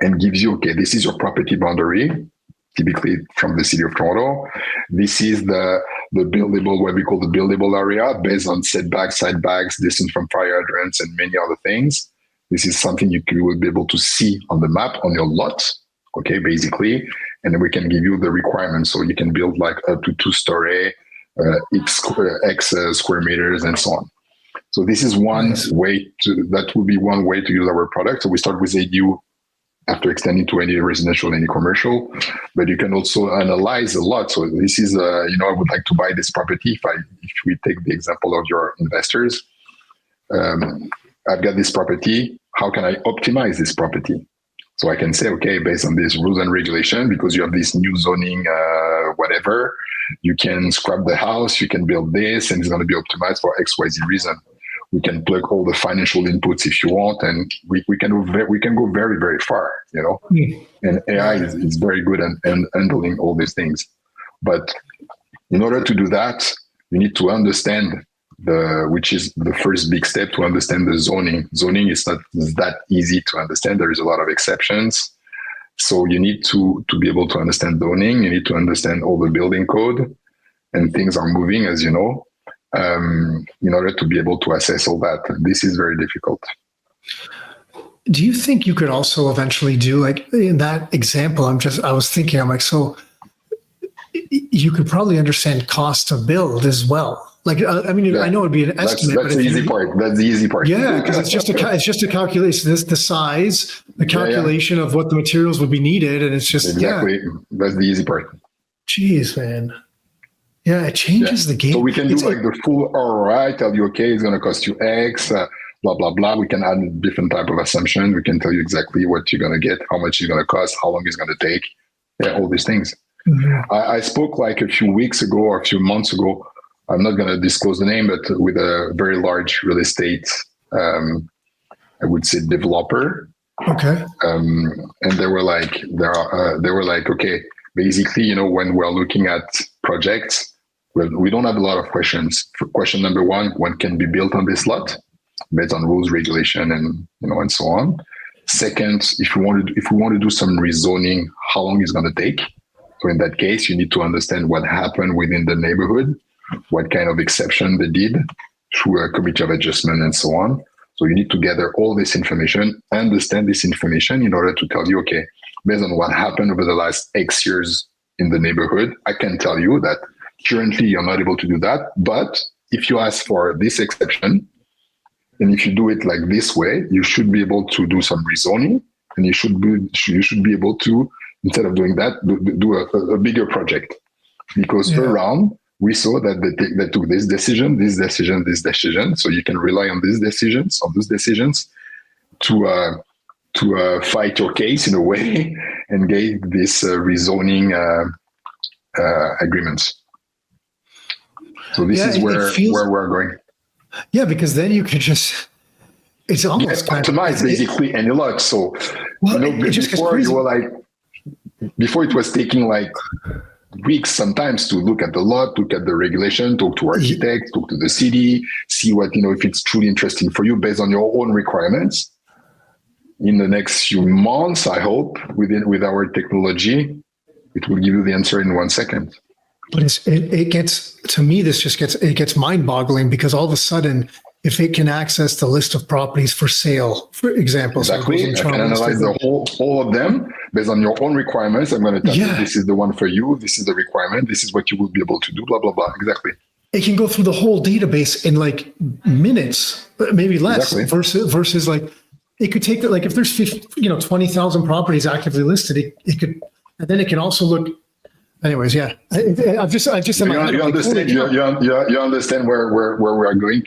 and gives you, okay, this is your property boundary, typically from the city of Toronto. This is the buildable, what we call the buildable area, based on setbacks, sidebacks, distance from fire hydrants, and many other things. This is something you will be able to see on the map on your lot. Okay, basically, and then we can give you the requirements. So you can build like up to 2-story, X square meters, and so on. So this is that will be one way to use our product. So we start with ADU after extending to any residential, any commercial, but you can also analyze a lot. So this is, I would like to buy this property. If we take the example of your investors, I've got this property. How can I optimize this property? So I can say, okay, based on this rules and regulation, because you have this new zoning, whatever, you can scrap the house, you can build this, and it's going to be optimized for XYZ reason. We can plug all the financial inputs if you want, and we can go very, very far, And AI is very good at handling all these things. But in order to do that, you need to understand which is the first big step, to understand the zoning. Zoning is not that easy to understand. There is a lot of exceptions. So you need to be able to understand zoning. You need to understand all the building code, and things are moving, as you know, in order to be able to assess all that. This is very difficult. do you think you could also eventually do, like in that example, I was thinking, I'm like, so you could probably understand cost to build as well. Like, I mean, Yeah. I know it'd be an estimate, That's the easy part. That's the easy part. yeah, because it's just a calculation. This the size, the calculation of what the materials would be needed, and it's just Exactly. yeah. That's the easy part. Jeez, man. Yeah, it changes the game. So we can do like the full ROI, tell you, okay, it's going to cost you X, blah, blah, blah. We can add different type of assumption. We can tell you exactly what you're going to get, how much it's going to cost, how long it's going to take. Yeah, all these things. Mm-hmm. I spoke like a few weeks ago or a few months ago. I'm not going to disclose the name, but with a very large real estate, I would say developer. Okay. And they were like, okay, basically, you know, when we're looking at projects, we don't have a lot of questions. For question number one, what can be built on this lot based on rules, regulation, and and so on. Second, if we want to do some rezoning, how long is going to take? So in that case, you need to understand what happened within the neighborhood, what kind of exception they did through a committee of adjustment and so on. So you need to gather all this information, understand this information in order to tell you, okay, based on what happened over the last X years in the neighborhood, I can tell you that currently you're not able to do that. But if you ask for this exception, and if you do it like this way, you should be able to do some rezoning, and you should be able to, instead of doing that, do a bigger project. Because around, we saw that they took this decision. So you can rely on those decisions to fight your case in a way and get this rezoning agreements. So this is where we're going. Yeah, because then you can it's almost optimize basically any lot. So before it was taking like weeks sometimes to look at the lot, look at the regulation, talk to architects, talk to the city, see what, if it's truly interesting for you based on your own requirements. In the next few months, I hope, with our technology, it will give you the answer in 1 second. But it gets, to me, it gets mind-boggling, because all of a sudden, if it can access the list of properties for sale, for example, exactly, I can analyze the whole of them based on your own requirements. I'm going to tell you, this is the one for you. This is the requirement. This is what you will be able to do. Blah blah blah. Exactly. It can go through the whole database in like minutes, maybe less. Exactly. Versus like it could take that. Like if there's 20,000 properties actively listed, it could, and then it can also look. Anyways, yeah, I've just you understand. You understand where we are going.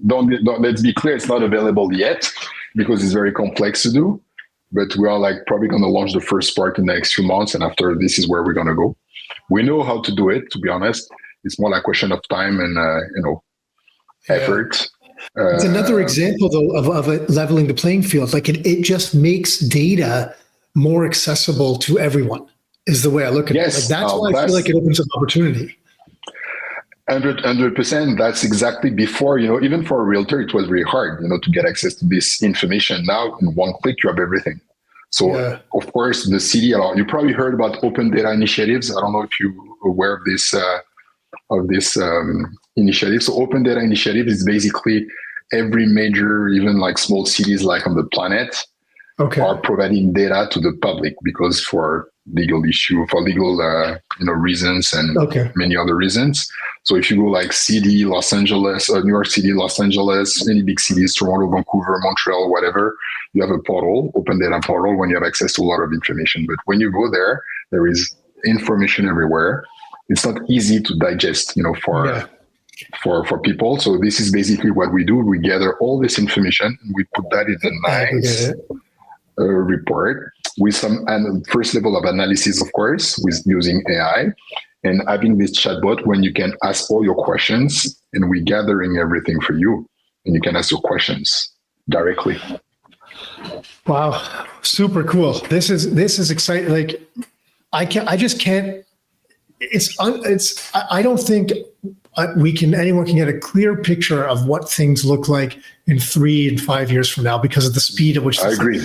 Don't. Let's be clear. It's not available yet because it's very complex to do. But we are like probably going to launch the first part in the next few months, and after this is where we're going to go. We know how to do it. To be honest, it's more like a question of time and effort. It's another example though of it leveling the playing field. Like it just makes data more accessible to everyone. Is the way I look at it. Like that's why I feel like it opens up opportunity. 100%. That's exactly before, even for a realtor, it was really hard, to get access to this information. Now, in one click, you have everything. So, of course, the city, you probably heard about open data initiatives. I don't know if you're aware of this initiative. So, open data initiative is basically every major, even like small cities like on the planet, are providing data to the public, because for legal reasons and many other reasons. So if you go like CD, Los Angeles, New York City, Los Angeles, any big cities, Toronto, Vancouver, Montreal, whatever, you have a portal, open data portal, when you have access to a lot of information. But when you go there, there is information everywhere. It's not easy to digest, for people. So this is basically what we do. We gather all this information and we put that in a nice report with some first level of analysis, of course, with using AI, and having this chatbot when you can ask all your questions, and we're gathering everything for you, and you can ask your questions directly. Wow, super cool. This is exciting. Like I don't think anyone can get a clear picture of what things look like in 3 and 5 years from now, because of the speed at which I agree.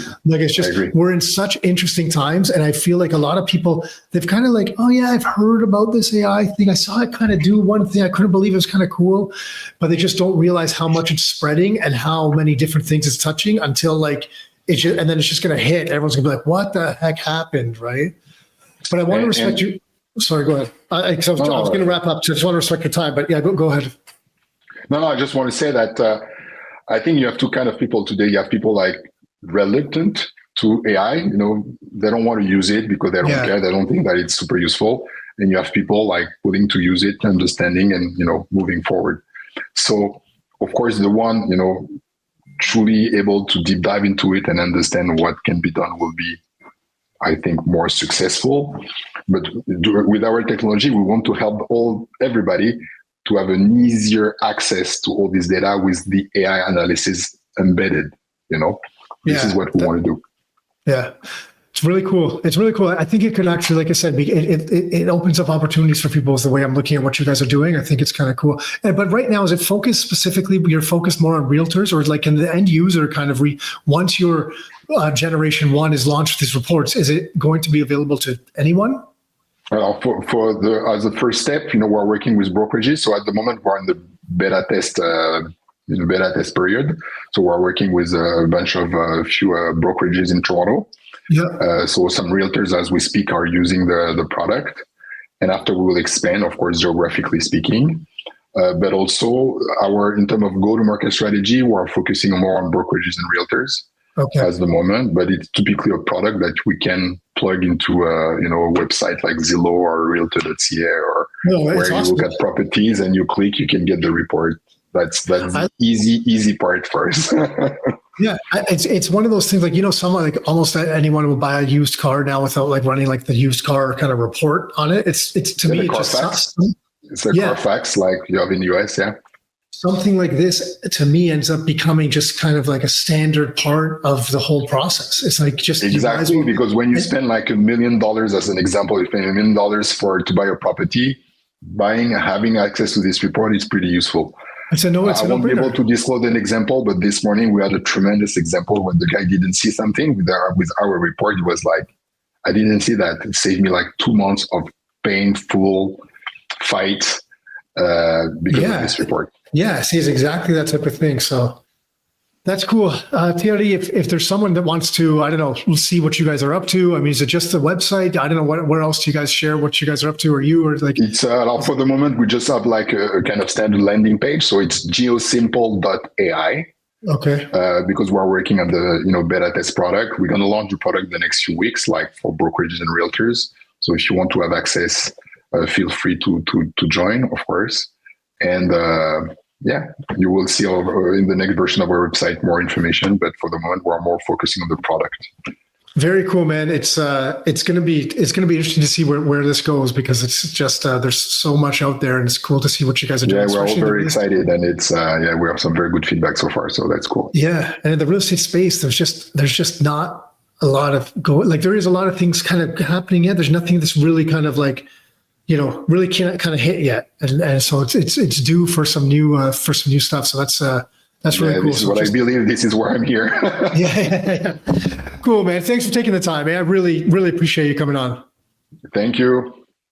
We're in such interesting times. And I feel like a lot of people, they've kind of like, oh yeah, I've heard about this AI thing. I saw it kind of do one thing. I couldn't believe it was kind of cool, but they just don't realize how much it's spreading and how many different things it's touching until like and then it's just going to hit. Everyone's going to be like, what the heck happened, right? But I want to respect you. Sorry, go ahead. I was going to wrap up, so I just want to respect your time. But yeah, go ahead. No, I just want to say that I think you have two kind of people today. You have people like reluctant to AI. They don't want to use it because they don't care. They don't think that it's super useful. And you have people like willing to use it, understanding, and moving forward. So, of course, the one truly able to deep dive into it and understand what can be done will be, I think, more successful. But with our technology, we want to help everybody to have an easier access to all this data with the AI analysis embedded. This is what we want to do. Yeah. It's really cool. I think it could actually, like I said, it opens up opportunities for people is the way I'm looking at what you guys are doing. I think it's kind of cool. But right now, is it focused specifically, you're focused more on realtors, or like can the end user kind of once your generation 1 is launched with these reports, is it going to be available to anyone? As a first step, we're working with brokerages. So at the moment, we're in the beta test period. So we're working with a bunch of few brokerages in Toronto. Yeah. So some realtors, as we speak, are using the product, and after we will expand, of course, geographically speaking. But also, in terms of go-to-market strategy, we're focusing more on brokerages and realtors at the moment. But it's typically a product that we can plug into a website like Zillow or Realtor.ca, or where you look at properties and you click, you can get the report. That's the easy part first. Yeah, it's one of those things like, someone like almost anyone will buy a used car now without like running like the used car kind of report on it. It's to me, it's a Carfax like you have in the US. Yeah. Something like this to me ends up becoming just kind of like a standard part of the whole process. It's like just exactly because when you spend like $1 million, as an example, you spend $1 million to buy a property, having access to this report is pretty useful. I won't be able to disclose an example, but this morning we had a tremendous example when the guy didn't see something with our report. It was like, I didn't see that. It saved me like 2 months of painful fight because of this report. Yeah, see, it's exactly that type of thing. So that's cool. Thierry, if there's someone that wants to, I don't know, see what you guys are up to. I mean, is it just the website? I don't know, where else do you guys share what you guys are up to, or like? It's for the moment, we just have like a kind of standard landing page. So it's geosimple.ai. Okay. Because we're working on the beta test product. We're going to launch the product the next few weeks, like for brokerages and realtors. So if you want to have access, feel free to join, of course. And you will see in the next version of our website more information. But for the moment, we're more focusing on the product. Very cool, man. It's going to be interesting to see where this goes, because it's just there's so much out there, and it's cool to see what you guys are doing. Yeah, we're all very excited, and it's we have some very good feedback so far, so that's cool. Yeah, and in the real estate space, there's just not a lot of there is a lot of things kind of happening yet. There's nothing that's really kind of like really can't kind of hit yet, and so it's due for some new stuff. So that's really cool. This is what I believe. This is where I'm here. Yeah. Cool, man. Thanks for taking the time, man. I really, really appreciate you coming on. Thank you.